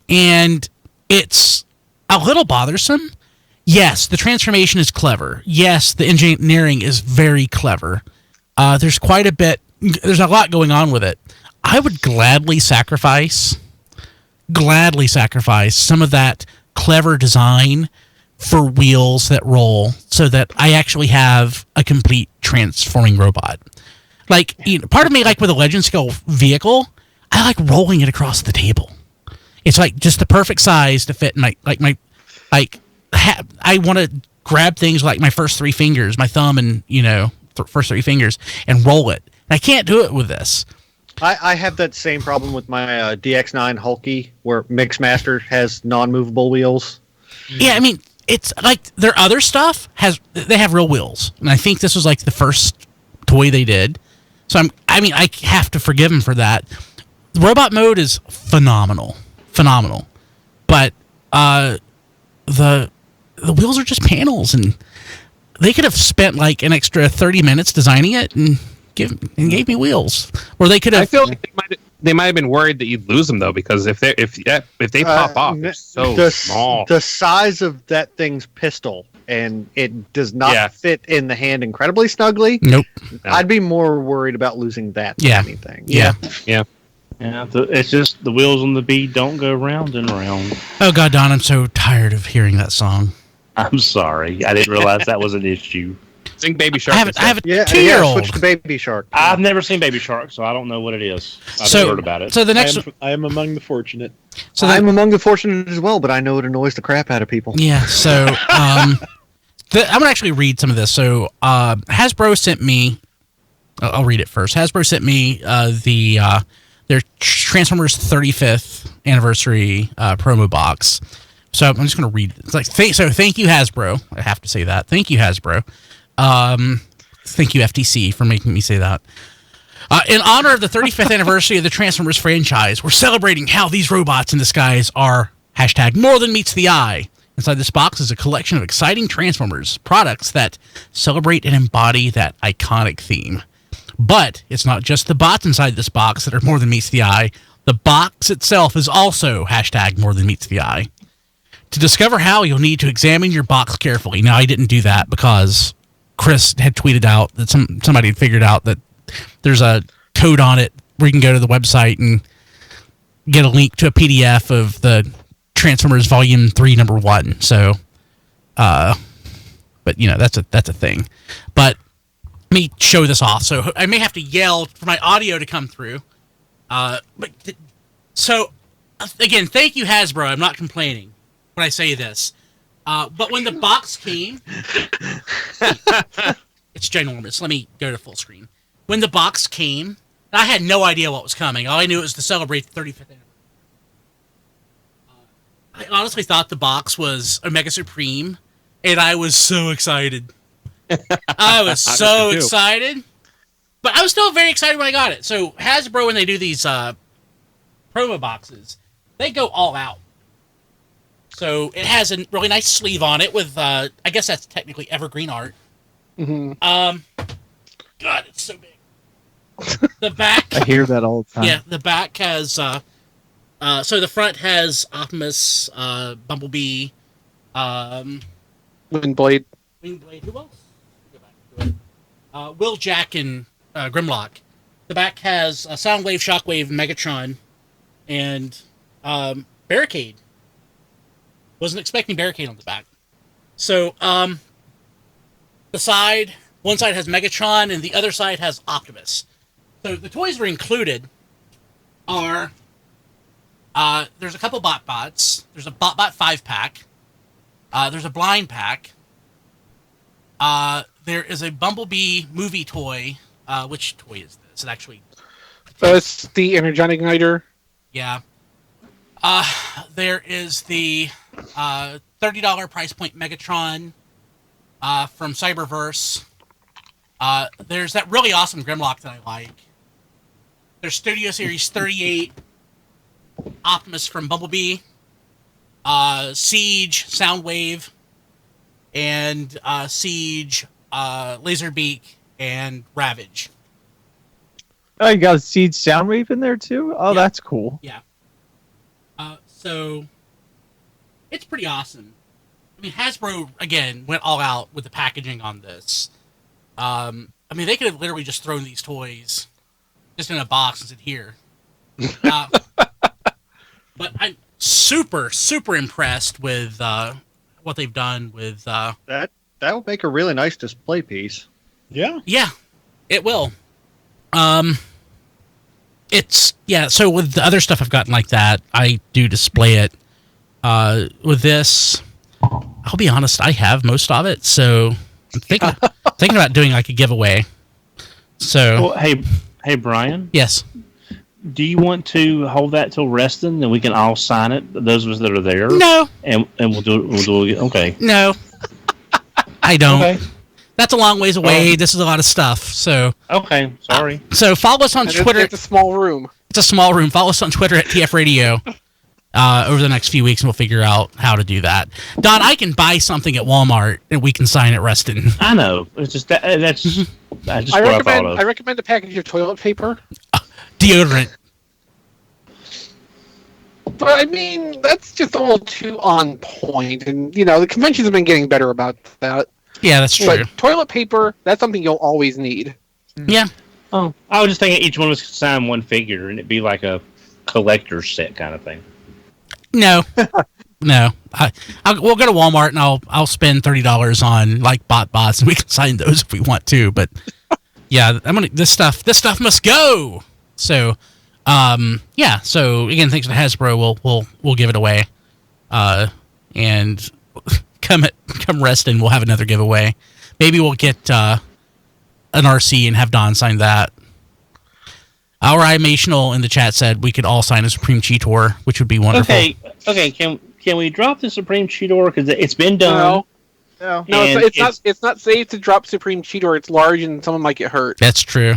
and it's a little bothersome. Yes, the transformation is clever. Yes, the engineering is very clever. There's quite a bit. There's a lot going on with it. I would gladly sacrifice some of that clever design for wheels that roll, so that I actually have a complete transforming robot. Like, part of me, like with a Legend scale vehicle, I like rolling it across the table. It's like just the perfect size to fit in I want to grab things like my first three fingers, my thumb and, first three fingers, and roll it. I can't do it with this. I have that same problem with my DX9 Hulky, where Mixmaster has non-movable wheels. Yeah, I mean, it's like their other stuff they have real wheels, and I think this was like the first toy they did. So I have to forgive them for that. The robot mode is phenomenal, but the wheels are just panels, and they could have spent like an extra 30 minutes designing it and gave me wheels. Or they could have. I feel like they might have been worried that you'd lose them though, because if they pop off, they're so small. The size of that thing's pistol, and it does not fit in the hand incredibly snugly. Nope. No. I'd be more worried about losing that than anything. Yeah. It's just the wheels on the bee don't go round and round. Oh God, Don, I'm so tired of hearing that song. I'm sorry, I didn't realize that was an issue. Sing Baby Shark. I have a 2-year-old. Switch to Baby Shark. I've never seen Baby Shark, so I don't know what it is. I've heard about it. So the next, I am among the fortunate. So I'm among the fortunate as well, but I know it annoys the crap out of people. Yeah. So I'm gonna actually read some of this. So Hasbro sent me. I'll read it first. Hasbro sent me their Transformers 35th anniversary promo box. So I'm just going to read it. It's like, thank you, Hasbro. I have to say that. Thank you, Hasbro. Thank you, FTC, for making me say that. In honor of the 35th anniversary of the Transformers franchise, we're celebrating how these robots in disguise are #more than meets the eye. Inside this box is a collection of exciting Transformers products that celebrate and embody that iconic theme. But it's not just the bots inside this box that are more than meets the eye. The box itself is also #more than meets the eye. To discover how, you'll need to examine your box carefully. Now, I didn't do that because Chris had tweeted out that somebody had figured out that there's a code on it where you can go to the website and get a link to a PDF of the Transformers Volume 3, Number 1. So, but that's a thing. But let me show this off. So I may have to yell for my audio to come through. So again, thank you, Hasbro. I'm not complaining when I say this. But when the box came, it's ginormous. Let me go to full screen. When the box came, I had no idea what was coming. All I knew it was to celebrate the 35th anniversary. I honestly thought the box was Omega Supreme, and I was so excited. I was so excited. But I was still very excited when I got it. So Hasbro, when they do these promo boxes, they go all out. So it has a really nice sleeve on it with, I guess that's technically evergreen art. Mm-hmm. God, it's so big. The back. I hear that all the time. Yeah, the back has, so the front has Optimus, Bumblebee, Windblade. Who else? Go back to it. Wheeljack and Grimlock. The back has Soundwave, Shockwave, Megatron, and Barricade. Wasn't expecting Barricade on the back. So, one side has Megatron, and the other side has Optimus. So the toys that are included are, there's a couple BotBots. There's a BotBot 5-pack. There's a blind pack. There is a Bumblebee movie toy Which toy is this? It actually... It's the Energon Igniter. Yeah. There is the $30 price point Megatron from Cyberverse. There's that really awesome Grimlock that I like. There's Studio Series 38 Optimus from Bumblebee, Siege Soundwave, and Siege Laserbeak and Ravage. Oh, you got a Seed Soundwave in there too? Oh, Yeah. that's cool. Yeah. So it's pretty awesome. I mean, Hasbro again went all out with the packaging on this. I mean, they could have literally just thrown these toys just in a box and said, "Here." But I'm super impressed with what they've done with. That would make a really nice display piece. Yeah. Yeah, it will. So with the other stuff I've gotten like that, I do display it. With this, I'll be honest, I have most of it, so I'm thinking about doing like a giveaway. So, Well, hey, Brian. yes. Do you want to hold that till resting, and we can all sign it? Those of us that are there. No, And we'll do it. Okay. no, I don't. Okay. That's a long ways away. This is a lot of stuff. So, Okay. Sorry. so follow us on And Twitter. It's a small room. It's a small room. Follow us on Twitter at TF Radio. Over the next few weeks, and we'll figure out how to do that. Don, I can buy something at Walmart and we can sign it Reston. I know. It's just that's just I what I thought of. recommend a package of toilet paper. Deodorant. But I mean, that's just a little too on point, and the conventions have been getting better about that. Yeah, that's true. But toilet paper, that's something you'll always need. Yeah. Oh, I was just thinking each one was sign one figure, and it'd be like a collector's set kind of thing. No. No. We'll go to Walmart and I'll spend $30 on like bots and we can sign those if we want to. But yeah, this stuff must go. So yeah. So again, thanks to Hasbro, we'll give it away. And come Reston, we'll have another giveaway. Maybe we'll get an RC and have Don sign that. Our iMational in the chat said we could all sign a Supreme Cheetor, which would be wonderful. Okay. Can we drop the Supreme Cheetor because it's been done? No. No, And it's not safe to drop Supreme Cheetor. It's large and someone might get hurt. That's true.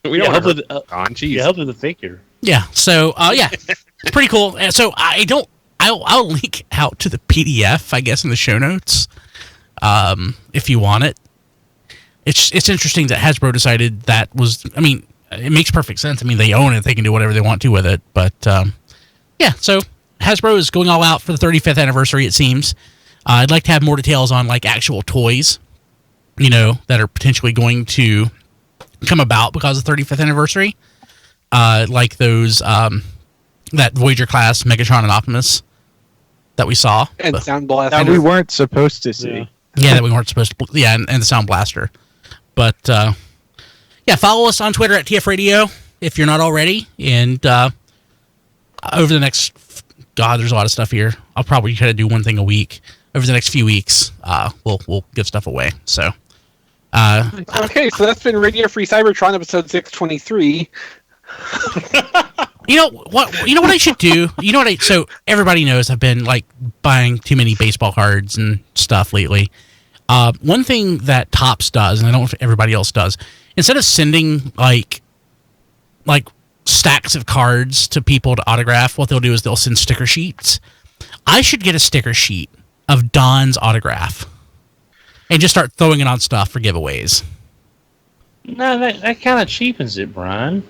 We Yeah, don't help want with to on cheese. help with the figure. Yeah. So yeah, it's pretty cool. And so I'll link out to the PDF, I guess, in the show notes, if you want it. It's interesting that Hasbro decided that was. I mean, it makes perfect sense. I mean, they own it; they can do whatever they want to with it. But yeah, so Hasbro is going all out for the 35th anniversary. It seems. I'd like to have more details on like actual toys, that are potentially going to come about because of the 35th anniversary, like those that Voyager class Megatron and Optimus that we saw, And Sound Blast. That we weren't supposed to see. yeah, that we weren't supposed to, yeah, and the Sound Blaster. But yeah, follow us on Twitter at TF Radio if you're not already, and over the next, there's a lot of stuff here. I'll probably try to do one thing a week. Over the next few weeks, we'll give stuff away. So, Okay, so that's been Radio Free Cybertron episode 623. you know what I should do? So everybody knows I've been like buying too many baseball cards and stuff lately. One thing that Topps does, and I don't know if everybody else does, instead of sending like stacks of cards to people to autograph, what they'll do is they'll send sticker sheets. I should get a sticker sheet of Don's autograph and just start throwing it on stuff for giveaways. No, that kind of cheapens it, Brian.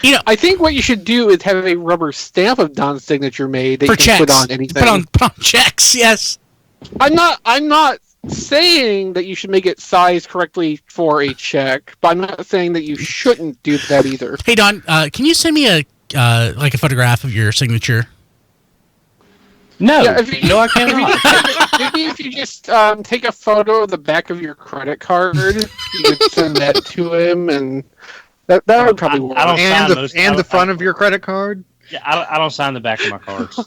I think what you should do is have a rubber stamp of Don's signature made that For you can put checks. on anything. Put on checks, yes. I'm not saying that you should make it sized correctly for a check, but I'm not saying that you shouldn't do that either. Hey Don, can you send me a photograph of your signature? No, Yeah, if you- no, I cannot. Maybe if you just take a photo of the back of your credit card, you could send that to him, and that would probably work. I don't sign And those- the front of your credit card. Yeah, I don't sign the back of my cards.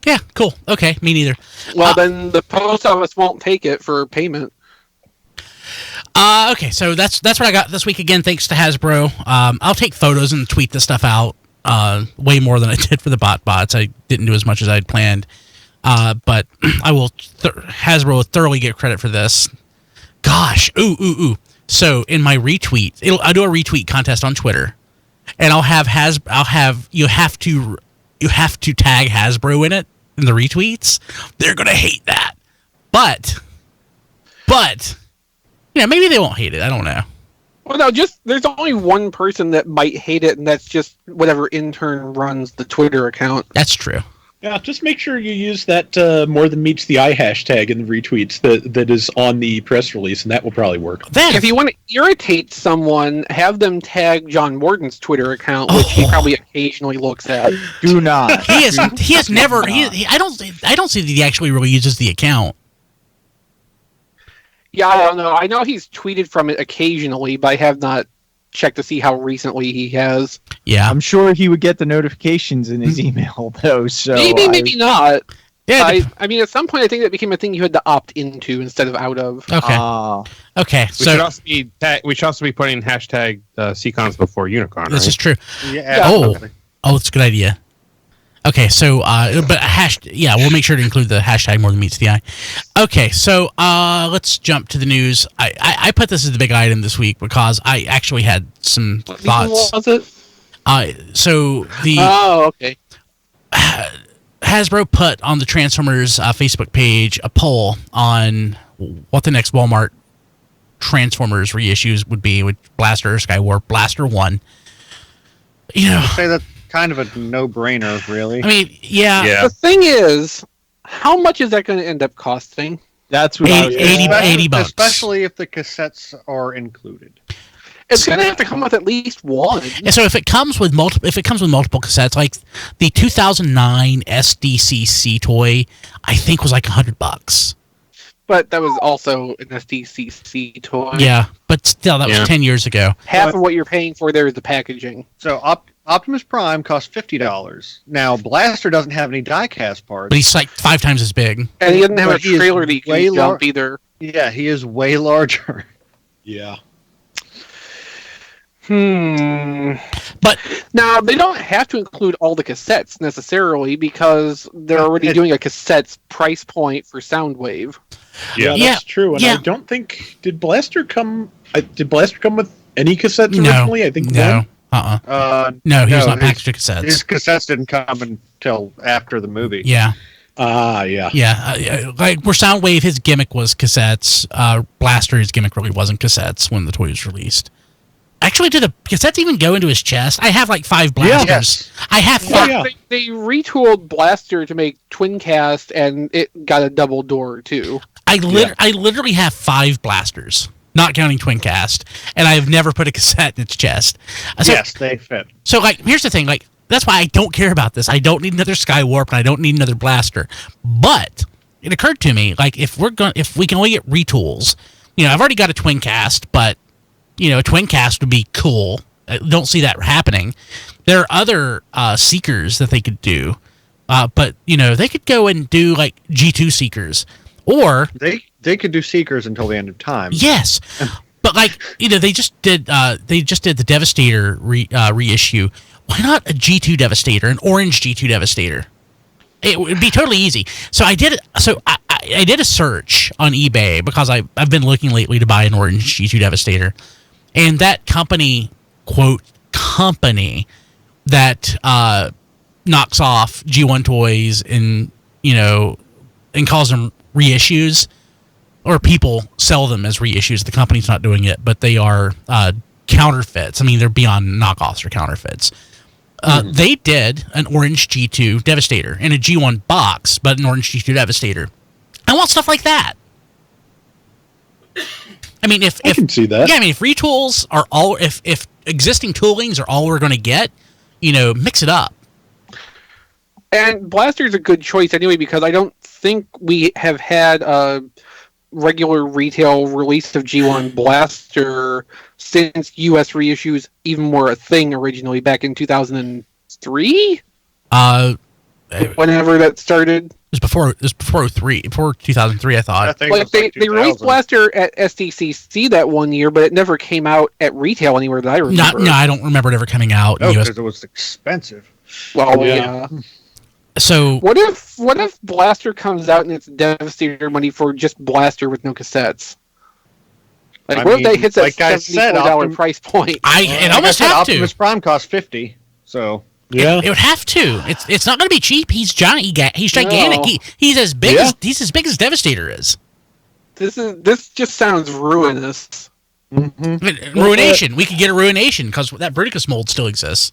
Yeah, cool. Okay, me neither. Well, then the post office won't take it for payment. Okay, so that's what I got this week. Again, thanks to Hasbro. I'll take photos and tweet this stuff out way more than I did for the bots. I didn't do as much as I had planned. But I will Hasbro will thoroughly get credit for this. Gosh, ooh. So in my retweet, I do a retweet contest on Twitter, and you have to tag Hasbro in it in the retweets. They're gonna hate that, but maybe they won't hate it. I don't know. Well, no, there's only one person that might hate it, and that's just whatever intern runs the Twitter account. That's true. Yeah, just make sure you use that more than meets the eye hashtag in the retweets that is on the press release, and that will probably work. If you want to irritate someone, have them tag John Morton's Twitter account, which he probably occasionally looks at. Do not. He has never. I don't see that he actually really uses the account. Yeah, I don't know. I know he's tweeted from it occasionally, but I have not checked to see how recently he has. Yeah, I'm sure he would get the notifications in his email though. So maybe not. Yeah, I mean, at some point, I think that became a thing you had to opt into instead of out of. Okay. Okay. We should also be putting hashtag Seacons before Unicron. This right? is true. Yeah. Oh, that's a good idea. Okay, so we'll make sure to include the hashtag more than meets the eye. Okay, so let's jump to the news. I put this as the big item this week because I actually had some thoughts. What was it? Okay. Hasbro put on the Transformers Facebook page a poll on what the next Walmart Transformers reissues would be with Blaster, Skywarp, Blaster 1. I'd say that's kind of a no-brainer, really. I mean, yeah. The thing is, how much is that going to end up costing? That's what 80 bucks. Especially if the cassettes are included. It's going to have to come with at least one. And so if it comes with multiple cassettes, like the 2009 SDCC toy, I think was like $100. But that was also an SDCC toy. Yeah, but still, that was 10 years ago. Half of what you're paying for there is the packaging. So Optimus Prime costs $50. Now Blaster doesn't have any diecast parts, But he's like 5 times as big. And he doesn't have a But he is trailer that you way can jump either. Yeah, he is way larger. Yeah. But now they don't have to include all the cassettes necessarily because they're already doing a cassettes price point for Soundwave. Yeah, that's true. And I don't think did Blaster come with any cassettes originally? I think no. No, he was not packaged with cassettes. His cassettes didn't come until after the movie. Yeah. Yeah. Like where Soundwave, his gimmick was cassettes. Blaster, his gimmick really wasn't cassettes when the toy was released. Actually, did the cassettes even go into his chest? I have like 5 blasters. Yes. I have 5. They retooled Blaster to make twin cast, and it got a double door too. I literally have 5 blasters, not counting twin cast, and I have never put a cassette in its chest. So, yes, they fit. So, like, here's the thing. Like, that's why I don't care about this. I don't need another Skywarp, and I don't need another blaster. But it occurred to me, like, if we can only get retools, I've already got a twin cast, but a twin cast would be cool. I don't see that happening. There are other Seekers that they could do, but they could go and do like G2 Seekers, or they could do Seekers until the end of time. Yes, but like they just did the Devastator reissue. Why not a G2 Devastator, an orange G2 Devastator? It would be totally easy. So I did it. So I did a search on eBay because I've been looking lately to buy an orange G2 Devastator, and that company, quote company, that knocks off G1 toys and and calls them reissues, or people sell them as reissues. The company's not doing it, but they are counterfeits. I mean, they're beyond knockoffs or counterfeits. They did an orange G2 Devastator in a G1 box, but an orange G2 Devastator. I want stuff like that. I mean, I can see that. Yeah, I mean, if retools are all, if existing toolings are all we're going to get, mix it up. And Blaster's a good choice anyway because I don't think we have had a regular retail release of G1 Blaster since US reissues even were a thing originally back in 2003? Whenever that started. It was before 03, before 2003. I thought. I think Like it was they released 2000. Blaster at SDCC that one year, but it never came out at retail anywhere that I remember. No, I don't remember it ever coming out. No, in US. because it was expensive. Well, Yeah. yeah. So What if Blaster comes out and it's Devastator money for just Blaster with no cassettes? Like, I what if that mean, hits that like I said, $74 price point? it almost Like I said, have to. Optimus Prime cost 50. So Yeah. It would have to. It's not going to be cheap. He's giant. He's gigantic. No. He's as big Yeah. as Devastator is. This just sounds ruinous. I mean, Ruination. We could get a Ruination because that Bruticus mold still exists.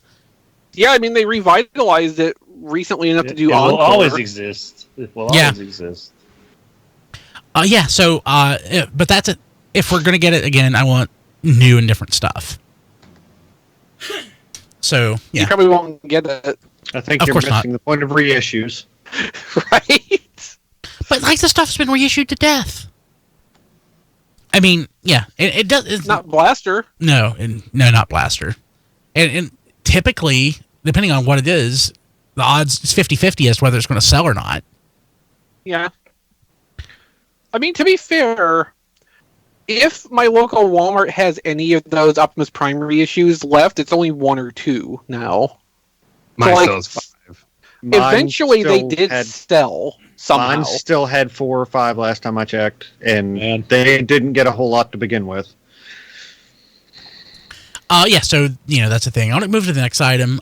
Yeah, I mean they revitalized it recently enough to do It will Encore. always exist. It will Yeah. always exist. Yeah. So, but that's it. If we're gonna get it again, I want new and different stuff. So You yeah. probably won't get it, I think Of you're course not. missing the point of reissues. right? But like the stuff's been reissued to death. I mean, yeah, it does. It's Not Blaster. no, not Blaster. And typically, depending on what it is, the odds is 50-50 as to whether it's going to sell or not. Yeah. I mean, to be fair, if my local Walmart has any of those Optimus Prime reissues left, it's only 1 or 2 now. Mine like, still is 5. Mine Eventually, they still did had- sell somehow. Mine still had 4 or 5 last time I checked, and Man. they didn't get a whole lot to begin with. Yeah, so that's the thing. I want to move to the next item.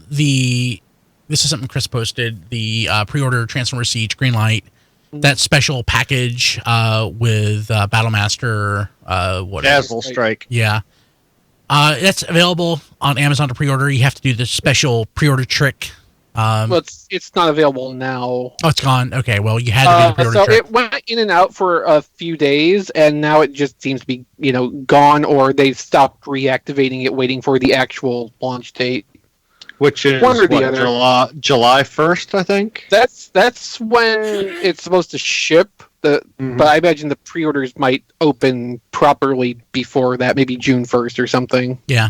This is something Chris posted. The pre-order Transformers Siege Greenlight, that special package with Battlemaster. Dazzle Strike. Yeah, that's available on Amazon to pre-order. You have to do the special pre-order trick. Well, it's not available now. Oh, it's gone. Okay, well, you had to do the pre-order So trick. it went in and out for a few days, and now it just seems to be, gone, or they've stopped reactivating it, waiting for the actual launch date. Which is One or the what, other. July 1st, I think. That's when it's supposed to ship. Mhm. But I imagine the pre-orders might open properly before that, maybe June 1st or something. Yeah.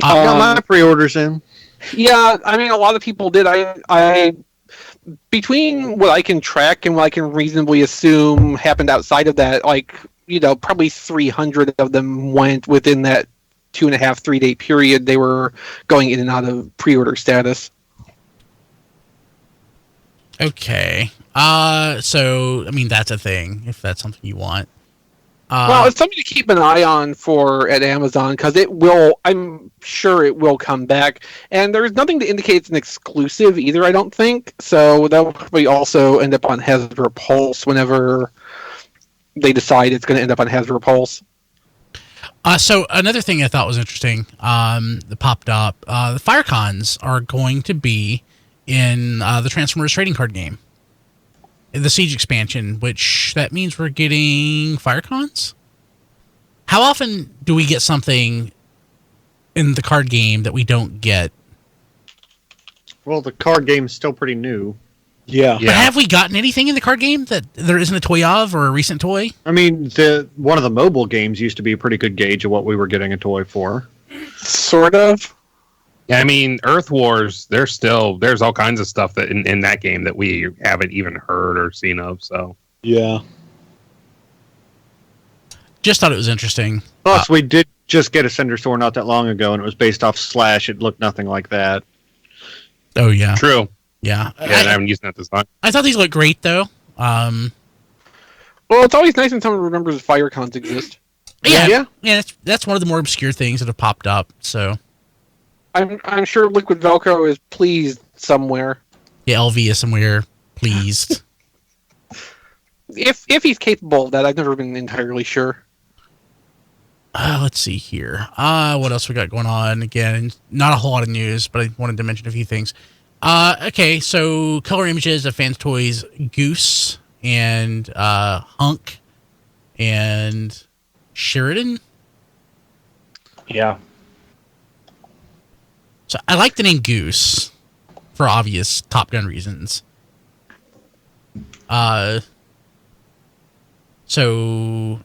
I got my pre-orders in. Yeah, I mean, a lot of people did. I between what I can track and what I can reasonably assume happened outside of that, probably 300 of them went within that 2.5, 3 day period. They were going in and out of pre-order status. Okay. So I mean that's a thing if that's something you want. Well, it's something to keep an eye on for at Amazon because it will. I'm sure it will come back, and there's nothing to indicate it's an exclusive either. I don't think so. That will probably also end up on Hasbro Pulse whenever they decide it's going to end up on Hasbro Pulse. So another thing I thought was interesting that popped up, the Firecons are going to be in the Transformers trading card game. The Siege expansion, which that means we're getting Firecons? How often do we get something in the card game that we don't get? Well, the card game's still pretty new. Yeah. But have we gotten anything in the card game that there isn't a toy of or a recent toy? I mean, one of the mobile games used to be a pretty good gauge of what we were getting a toy for. Sort of. Yeah, I mean, Earth Wars, there's all kinds of stuff that in that game that we haven't even heard or seen of. So Yeah. Just thought it was interesting. Plus, we did just get a Cinder Store not that long ago, and it was based off Slash. It looked nothing like that. Oh, yeah. true. Yeah. Yeah, I haven't used that this time. I thought these looked great, though. Well, it's always nice when someone remembers Firecons exist. Yeah. That's one of the more obscure things that have popped up, so... I'm sure Liquid Velcro is pleased somewhere. Yeah, LV is somewhere pleased. If he's capable of that, I've never been entirely sure. Let's see here. What else we got going on? Again, not a whole lot of news, but I wanted to mention a few things. Okay, so color images of Fans Toys Goose and Hunk and Sheridan. Yeah. So I like the name Goose for obvious Top Gun reasons. So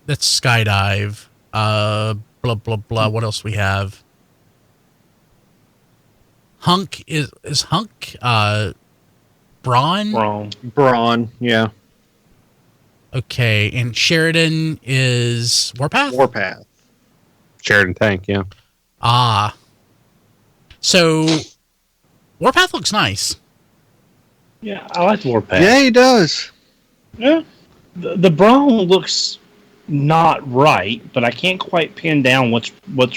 that's Skydive. Blah blah blah. What else we have? Hunk is Hunk Brawn? Wrong. Brawn, yeah. Okay, and Sheridan is Warpath? Warpath. Sheridan tank, yeah. Ah. So, Warpath looks nice. Yeah, I like the Warpath. Yeah, he does. Yeah. The Brawn looks not right, but I can't quite pin down what's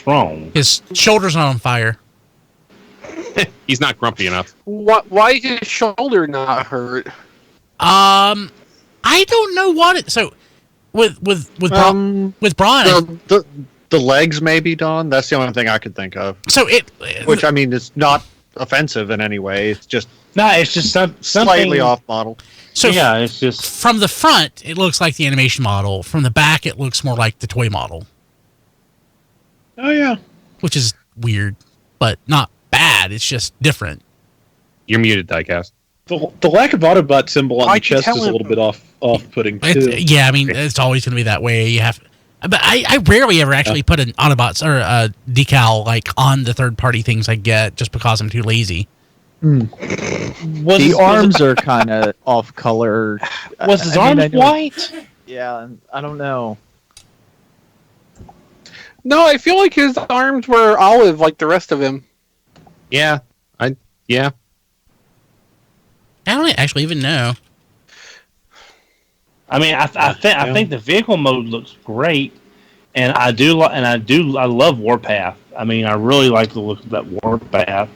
wrong. His shoulder's not on fire. He's not grumpy enough. Why is his shoulder not hurt? I don't know what it. So, with Braun, The legs maybe, Don. That's the only thing I could think of. so it, Which, I mean, is not offensive in any way. It's just No, it's just something slightly off model. so yeah, it's just from the front, it looks like the animation model. From the back, it looks more like the toy model, Oh yeah. which is weird, but not bad. It's just different. You're muted, Diecast. The lack of Autobot symbol on I the can chest tell is a him- little bit off-putting too. Yeah, I mean, it's always going to be that way. You have, but I rarely ever actually put an Autobots or a decal like on the third-party things I get just because I'm too lazy. The arms are kind of off color. Was his I mean, arms I know- white? Yeah, I don't know. No, I feel like his arms were olive like the rest of him. Yeah. Yeah. I don't actually even know. I mean, I think the vehicle mode looks great, and I love Warpath. I mean, I really like the look of that Warpath,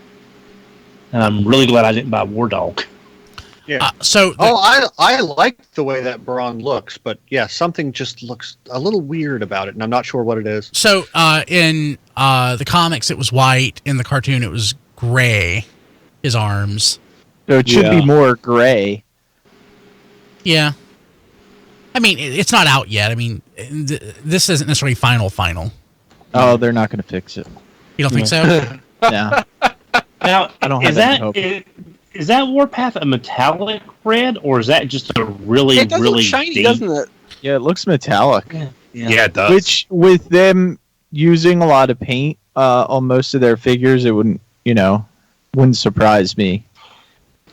and I'm really glad I didn't buy War Dog. Yeah. So, I like the way that Brawn looks, but yeah, something just looks a little weird about it, and I'm not sure what it is. so in the comics, it was white. In the cartoon, it was gray. His arms. So it should Yeah. be more gray. Yeah. I mean, it's not out yet. I mean, this isn't necessarily final. Oh, they're not going to fix it. You don't think so? Yeah. Now, I don't have is any that hope. is that Warpath a metallic red, or is that just a really It does really look shiny, deep? doesn't it? Yeah, it looks metallic. Yeah, it does. Which, with them using a lot of paint on most of their figures, it wouldn't surprise me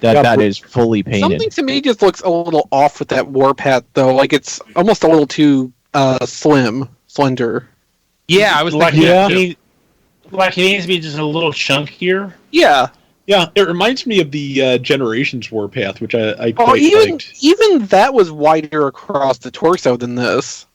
that is fully painted. Something to me just looks a little off with that Warpath, though. Like it's almost a little too slender. Yeah, I was Like, thinking that Yeah. too. he needs to be just a little chunkier. Yeah. Yeah, it reminds me of the Generations Warpath, which I Oh, quite liked. even that was wider across the torso than this.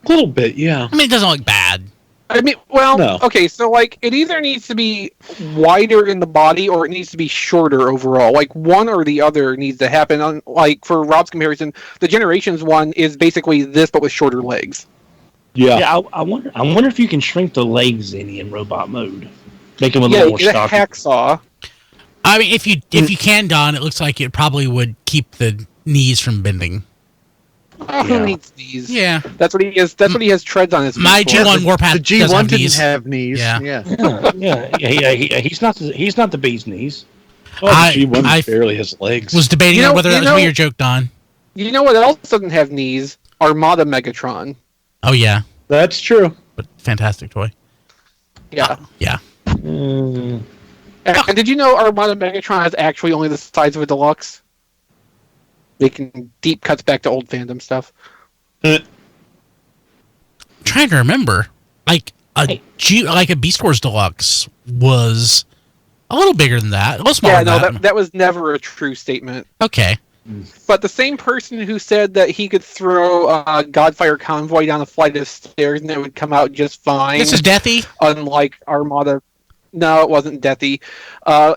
A little bit, yeah. I mean, it doesn't look bad. I mean, well, No. okay, so like it either needs to be wider in the body or it needs to be shorter overall. Like one or the other needs to happen. Like for Rob's comparison, the Generations one is basically this but with shorter legs. Yeah. Yeah, I wonder if you can shrink the legs any in robot mode, make them a Yeah, little more get a stocky. hacksaw. I mean, if you can, Don, it looks like it probably would keep the knees from bending. Oh, who needs these? Yeah. That's what he is. That's what he has treads on his feet My for. G1 Warpath The doesn't G1 have didn't knees. have knees. Yeah. Yeah. He's not the bee's knees. Oh, I- the G1 I barely has legs. Was debating You know- on whether that you was know- me or joke, Don. You know what else doesn't have knees? Armada Megatron. Oh, yeah. That's true. But fantastic toy. Yeah. Yeah. And did you know Armada Megatron is actually only the size of a deluxe? Making deep cuts back to old fandom stuff. Trying to remember. Like a Beast Wars Deluxe was a little bigger than that. A little smaller Yeah, no, than that. that was never a true statement. Okay. But the same person who said that he could throw a Godfire convoy down a flight of stairs and it would come out just fine, This is Deathy. unlike Armada. No, it wasn't Deathy.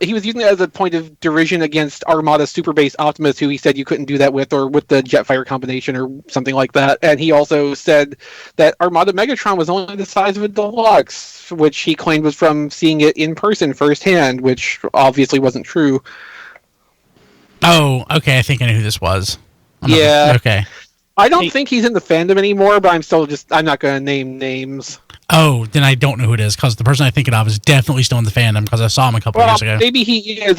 He was using it as a point of derision against Armada Super Base Optimus, who he said you couldn't do that with, or with the Jetfire combination, or something like that. And he also said that Armada Megatron was only the size of a deluxe, which he claimed was from seeing it in person firsthand, which obviously wasn't true. Oh, okay. I think I know who this was. Yeah. Okay. I don't think he's in the fandom anymore, but I'm not going to name names. Oh, then I don't know who it is, because the person I'm thinking of is definitely still in the fandom, because I saw him a couple Well, years ago. maybe he is.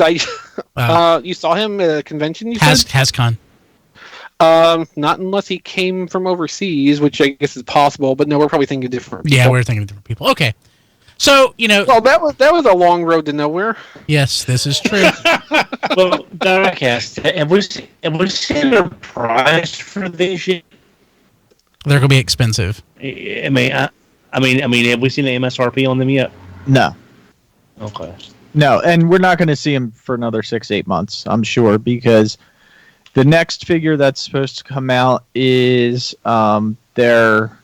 You saw him at a convention, you said? HasCon. Not unless he came from overseas, which I guess is possible, but no, we're probably thinking of different people. Yeah, we're thinking of different people. Okay. So, Well, that was a long road to nowhere. yes, this is true. Well, Diecast, have we seen a price for these yet? They're going to be expensive. I mean, have we seen the MSRP on them yet? No. Okay. No, and we're not going to see them for another 6-8 months, I'm sure, because the next figure that's supposed to come out is their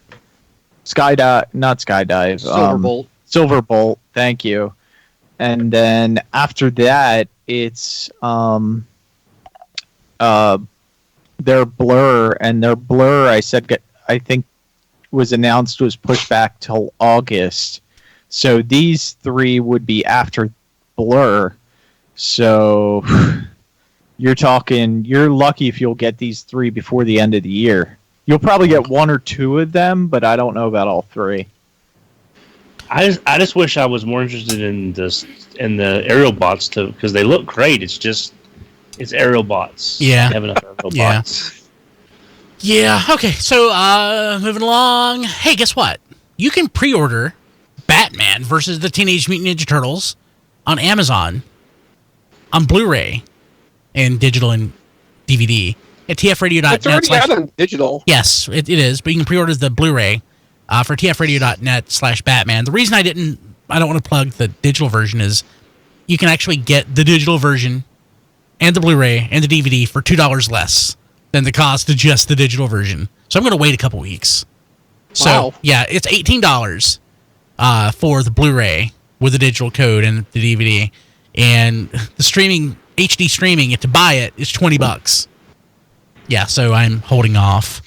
Silverbolt. Silverbolt, thank you. And then after that, it's their Blur, and their Blur, I think was announced was pushed back till August. So these three would be after Blur. So you're lucky if you'll get these three before the end of the year. You'll probably get one or two of them, but I don't know about all three. I just wish I was more interested in the Aerialbots too, because they look great. It's Aerialbots. Yeah. I have enough Aerialbots. Yeah, okay. So, moving along. Hey, guess what? You can pre-order Batman versus the Teenage Mutant Ninja Turtles on Amazon on Blu-ray and digital and DVD at tfradio.net. It's already out on digital. Yes, it is, but you can pre-order the Blu-ray for tfradio.net/Batman. The reason I don't want to plug the digital version is you can actually get the digital version and the Blu-ray and the DVD for $2 less than the cost of just the digital version. So I'm going to wait a couple weeks. So, Wow. yeah, it's $18 for the Blu-ray with the digital code and the DVD. And the HD streaming, to buy it, is $20. Yeah, so I'm holding off.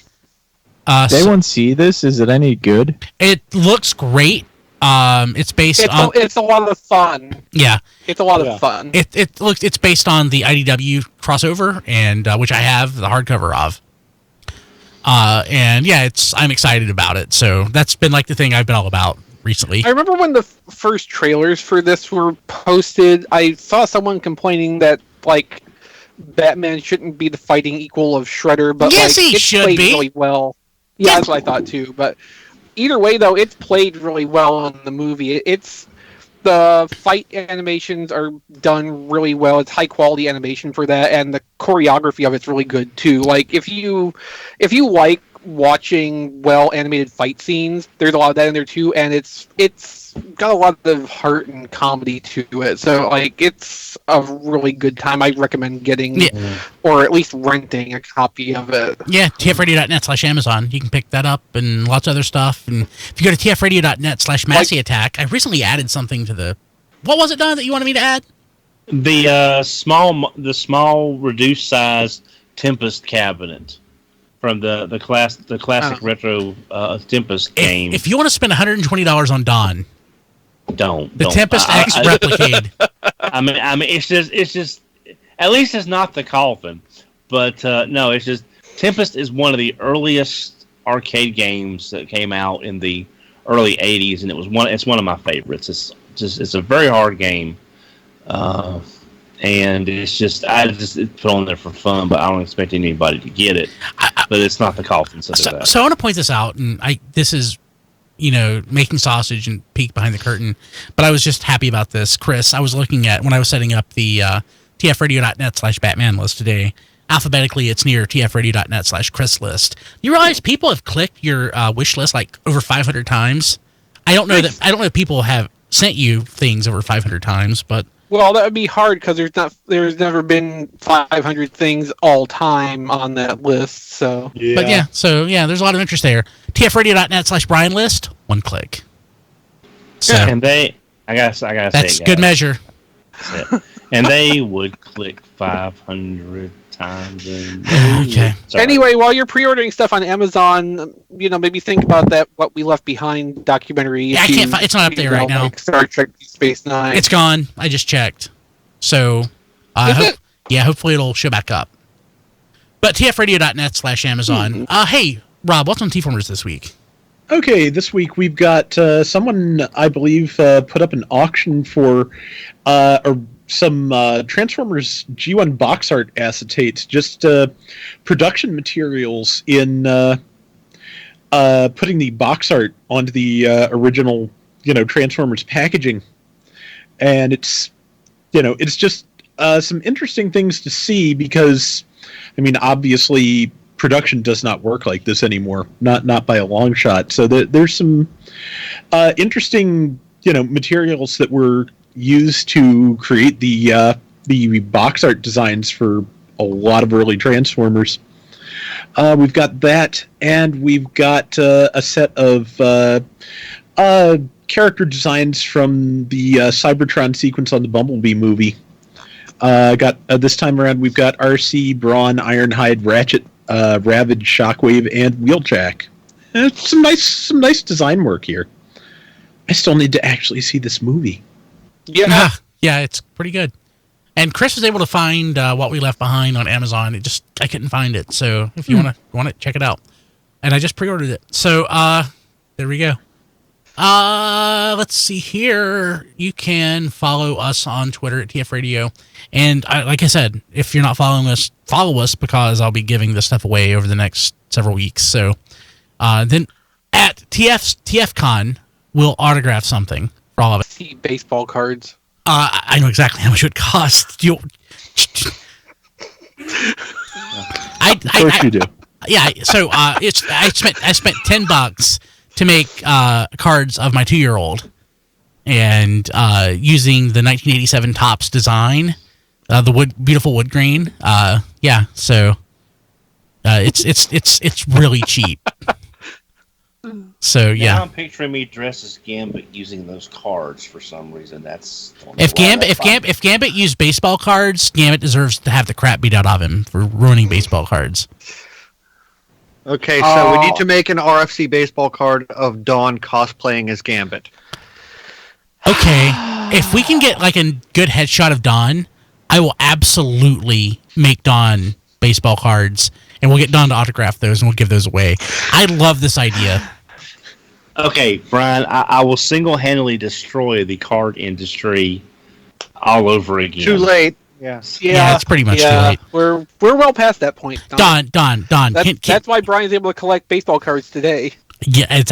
Did anyone see this? Is it any good? It looks great. It's based on. It's a lot of fun. Yeah, it's a lot of fun. It's based on the IDW crossover, and which I have the hardcover of. And yeah, I'm excited about it. So that's been like the thing I've been all about recently. I remember when the first trailers for this were posted, I saw someone complaining that like Batman shouldn't be the fighting equal of Shredder, but yes, like he it's should played be. really well. Yeah, that's what I thought too. But either way, though, it's played really well in the movie. It's the fight animations are done really well. It's high quality animation for that, and the choreography of it's really good too. Like if you like watching well animated fight scenes, there's a lot of that in there too, and it's got a lot of heart and comedy to it. So like it's a really good time. I recommend getting or at least renting a copy of it. Yeah, tfradio.net/Amazon. You can pick that up and lots of other stuff. And if you go to tfradio.net/Massey Attack, I recently added something to the. What was it, Don, that you wanted me to add? The small reduced size Tempest cabinet from the classic retro Tempest game. If you want to spend $120 on Don, don't. Tempest X Replicade. I mean, it's just. At least it's not the coffin, but no, it's just Tempest is one of the earliest arcade games that came out in the early '80s, and it's one of my favorites. It's a very hard game, and I just put on there for fun, but I don't expect anybody to get it. But it's not the coffin, so I want to point this out, and this is. Making sausage and peek behind the curtain. But I was just happy about this. Chris, I was looking at, when I was setting up the tfradio.net/Batman list today, alphabetically it's near tfradio.net/Chris list. You realize people have clicked your wish list like over 500 times? I don't know if people have sent you things over 500 times, but... Well, that would be hard because there's never been 500 things all time on that list. So, But there's a lot of interest there. tfradio.net/Brian list, one click. So, and I gotta say, that's good measure. And they would click 500 times. Okay. Sorry. Anyway, while you're pre-ordering stuff on Amazon, maybe think about that "What We Left Behind" documentary. Yeah, I can't find. It's not up there right now. Like Star Trek: Deep Space Nine. It's gone. I just checked. So, hopefully it'll show back up. But tfradio.net/Amazon. Hey, Rob, what's on TFormers this week? Okay, this week we've got someone, I believe, put up an auction for some Transformers G1 box art acetates, just production materials in putting the box art onto the original Transformers packaging, and it's just some interesting things to see because, I mean, obviously production does not work like this anymore, not by a long shot. So there's some interesting materials that were used to create the box art designs for a lot of early Transformers. We've got that, and we've got a set of character designs from the Cybertron sequence on the Bumblebee movie. This time around, we've got RC, Brawn, Ironhide, Ratchet, Ravage, Shockwave, and Wheeljack. Some nice design work here. I still need to actually see this movie. Yeah, yeah, it's pretty good. And Chris was able to find What We Left Behind on Amazon. I couldn't find it. So if you want it, check it out. And I just pre-ordered it. So there we go. Let's see here. You can follow us on Twitter at TF Radio. And like I said, if you're not following us, follow us because I'll be giving this stuff away over the next several weeks. So then at TFCon, we'll autograph something for all of it. See baseball cards. I know exactly how much it would cost. Of course you do. Yeah, so I spent $10 to make cards of my 2-year-old, and using the 1987 Topps design, the beautiful wood grain. Yeah, so it's really cheap. So yeah, now I'm picturing me dressed as Gambit using those cards for some reason. If Gambit used baseball cards, Gambit deserves to have the crap beat out of him for ruining baseball cards. Okay, so we need to make an RFC baseball card of Dawn cosplaying as Gambit. Okay, if we can get like a good headshot of Dawn, I will absolutely make Dawn baseball cards, and we'll get Dawn to autograph those, and we'll give those away. I love this idea. Okay, Brian, I will single-handedly destroy the card industry all over again. Too late. Yes. Yeah, it's pretty much too late. We're well past that point. Don. That's why Brian's able to collect baseball cards today. Yeah, it's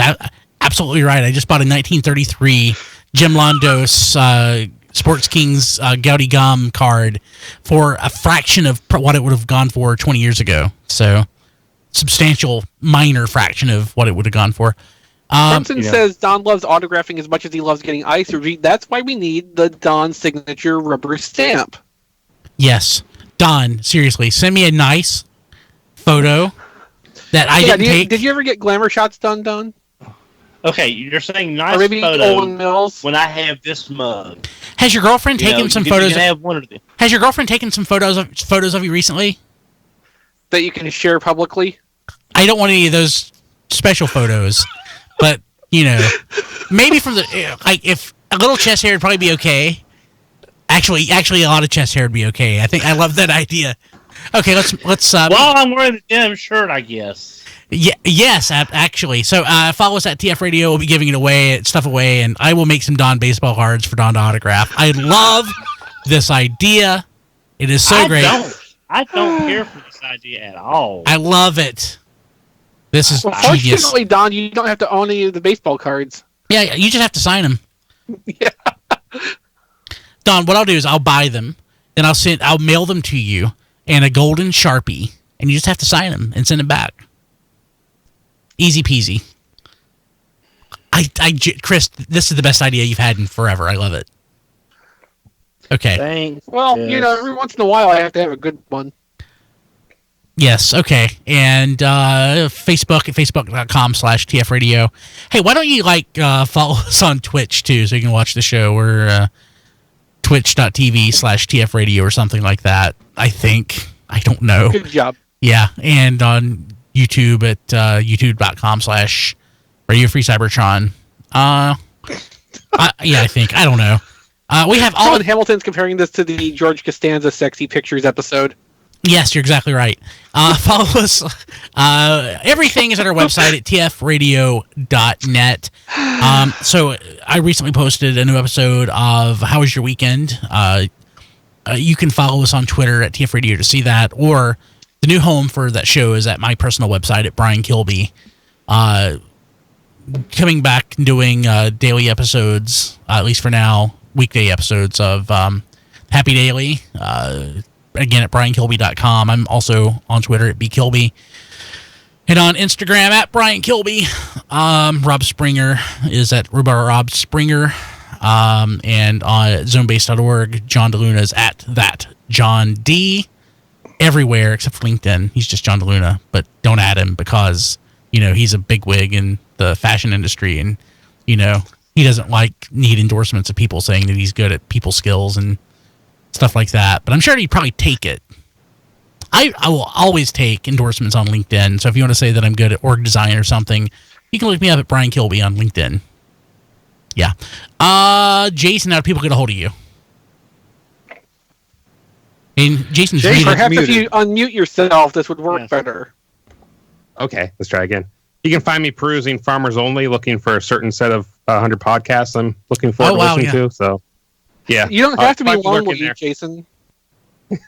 absolutely right. I just bought a 1933 Jim Londos Sports Kings Gaudy Gum card for a fraction of what it would have gone for 20 years ago. So, substantial, minor fraction of what it would have gone for. Clemson says Don loves autographing as much as he loves getting ice review. That's why we need the Don signature rubber stamp. Yes. Don, seriously, send me a nice photo that I didn't take. Did you ever get glamour shots done, Don? Okay, you're saying nice or maybe photo Olin Mills? when I have this mug. Has your girlfriend taken some photos? Has your girlfriend taken some photos of you recently? That you can share publicly? I don't want any of those special photos, but maybe from the if a little chest hair would probably be okay. Actually, a lot of chest hair would be okay. I think I love that idea. Okay, let's. Well, I'm wearing the denim shirt, I guess. Yeah, yes, actually. So follow us at TF Radio. We'll be giving stuff away, and I will make some Don baseball cards for Don to autograph. I love this idea. It is so great. I don't care for this idea at all. I love it. This is genius. Fortunately, Don, you don't have to own any of the baseball cards. Yeah, you just have to sign them. Yeah. Don, what I'll do is I'll buy them, then I'll mail them to you and a golden Sharpie, and you just have to sign them and send them back. Easy peasy. Chris, this is the best idea you've had in forever. I love it. Okay. Thanks. Well, every once in a while I have to have a good one. Yes, okay. And Facebook at facebook.com/TF Radio. Hey, why don't you follow us on Twitch too so you can watch the show? We're twitch.tv/TF Radio or something like that, I think. I don't know. Good job. Yeah, and on YouTube at youtube.com/Radio Free Cybertron. I think. I don't know. We have all. John Hamilton's comparing this to the George Costanza Sexy Pictures episode. Yes, you're exactly right. Follow us. Everything is at our website at tfradio.net. So I recently posted a new episode of How Was Your Weekend? You can follow us on Twitter at tfradio to see that, or the new home for that show is at my personal website at Brian Kilby. coming back and doing daily episodes, at least for now, weekday episodes of Happy Daily. Again, at BrianKilby.com. I'm also on Twitter at BKilby. And on Instagram at Brian Kilby. Rob Springer is at Rob Springer. And on zonebase.org, John DeLuna is at that John D. Everywhere except for LinkedIn. He's just John DeLuna, but don't add him because, he's a bigwig in the fashion industry, and, he doesn't need endorsements of people saying that he's good at people skills and stuff like that. But I'm sure he'd probably take it. I will always take endorsements on LinkedIn. So if you want to say that I'm good at org design or something, you can look me up at Brian Kilby on LinkedIn. Yeah. Jason, how do people get a hold of you? And Jason's perhaps if you unmute yourself, this would work better. Okay, let's try again. You can find me perusing Farmers Only, looking for a certain set of 100 podcasts I'm looking forward to listening to. So, yeah. You don't have to be lonely, Jason.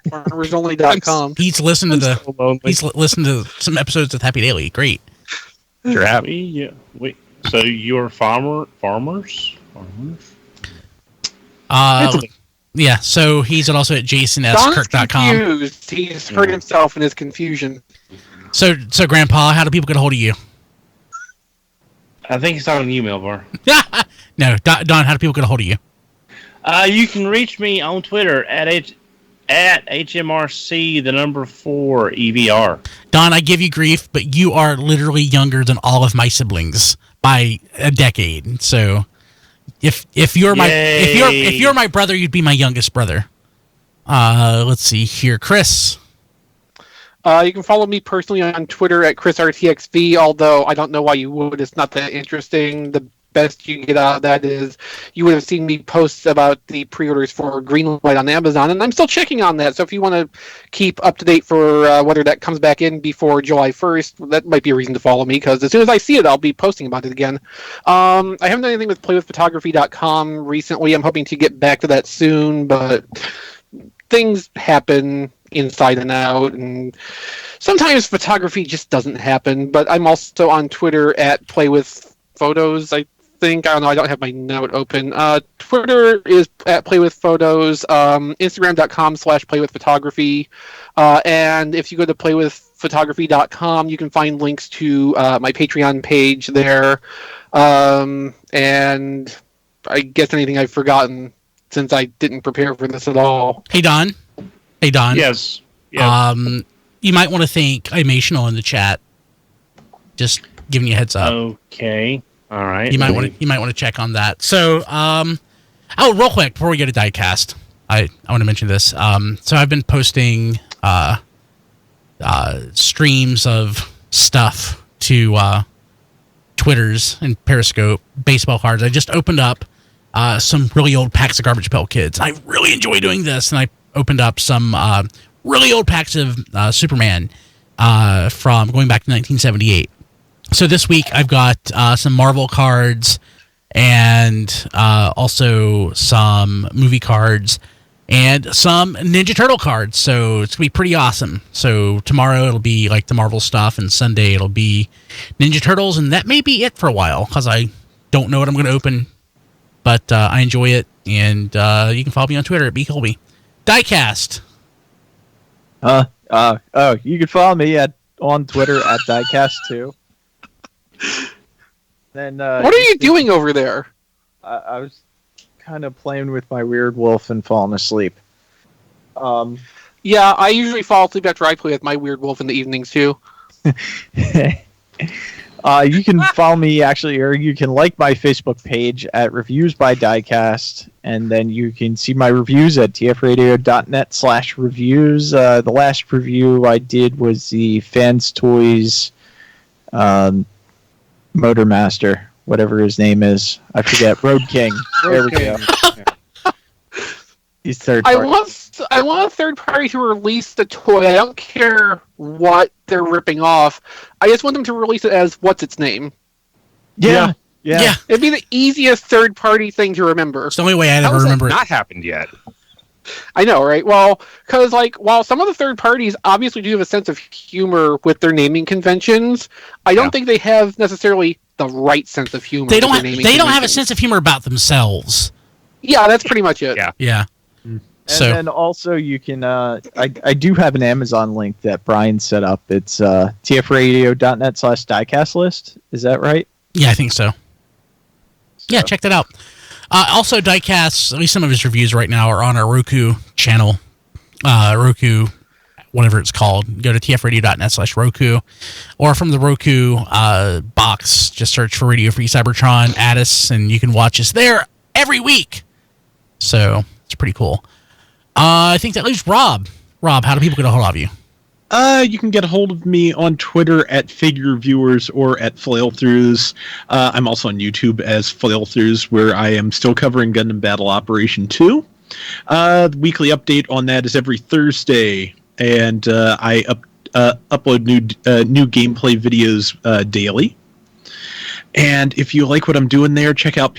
FarmersOnly.com. He's listened to some episodes of Happy Daily. Great. You're happy. Yeah. Wait. So you're farmers? Yeah. So he's also at jasonsKirk.com. Confused. He's hurt himself in his confusion. So Grandpa, how do people get a hold of you? I think it's on an email bar. No, Don, how do people get a hold of you? You can reach me on Twitter at HMRC 4 EVR. Don, I give you grief, but you are literally younger than all of my siblings by a decade. So if you're my brother, you'd be my youngest brother. Let's see here, Chris. You can follow me personally on Twitter at ChrisRTXV, although I don't know why you would. It's not that interesting. The best you can get out of that is you would have seen me post about the pre-orders for Greenlight on Amazon, and I'm still checking on that. So if you want to keep up to date for whether that comes back in before July 1st, that might be a reason to follow me, because as soon as I see it, I'll be posting about it again. I haven't done anything with playwithphotography.com recently. I'm hoping to get back to that soon, but things happen inside and out, and sometimes photography just doesn't happen. But I'm also on Twitter at playwithphotos. I don't know, I don't have my note open. Twitter is at playwithphotos, Instagram.com/playwithphotography, and if you go to playwithphotography.com, you can find links to my Patreon page there, and I guess anything I've forgotten since I didn't prepare for this at all. Hey Don. Yes. You might want to thank Imational in the chat. Just giving you a heads up. Okay. All right. You might want to check on that. So, real quick before we go to Diecast, I want to mention this. So I've been posting streams of stuff to Twitters and Periscope, baseball cards. I just opened up some really old packs of Garbage Pail Kids. I really enjoy doing this, and I opened up some really old packs of Superman from going back to 1978. So this week I've got some Marvel cards and also some movie cards and some Ninja Turtle cards. So it's going to be pretty awesome. So tomorrow it'll be like the Marvel stuff, and Sunday it'll be Ninja Turtles, and that may be it for a while because I don't know what I'm going to open. But I enjoy it, and you can follow me on Twitter at bcolby. Diecast. You can follow me on Twitter at Diecast too. Then what are you doing over there? I was kind of playing with my weird wolf and falling asleep. Yeah, I usually fall asleep after I play with my weird wolf in the evenings too. You can follow me actually, or you can like my Facebook page at Reviews by Diecast, and then you can see my reviews at tfradio.net/reviews. The last review I did was the Fans Toys Motormaster, whatever his name is. I forget. Road King. There we go. He's third party. I want a third party to release the toy. I don't care what they're ripping off. I just want them to release it as what's its name. Yeah. It'd be the easiest third party thing to remember. It's the only way I ever remember it. Not happened yet. I know, right? Well, because while some of the third parties obviously do have a sense of humor with their naming conventions, I don't think they have necessarily the right sense of humor. They don't that have, they're they don't have a naming sense of humor about themselves. Yeah, that's pretty much it. Yeah. Yeah. And So then also you can, I do have an Amazon link that Brian set up. It's tfradio.net/diecast list. Is that right? yeah, I think so. Yeah, check that out. Also, Diecast, at least some of his reviews right now are on our Roku channel. Roku, whatever it's called. Go to tfradio.net/Roku. Or from the Roku box, just search for Radio Free Cybertron, add us, and you can watch us there every week. So, it's pretty cool. I think that leaves Rob. Rob, how do people get a hold of you? You can get a hold of me on Twitter at Figure Viewers or at Flailthroughs. I'm also on YouTube as Flailthroughs, where I am still covering Gundam Battle Operation 2. The weekly update on that is every Thursday, and I upload new gameplay videos daily. And if you like what I'm doing there, check out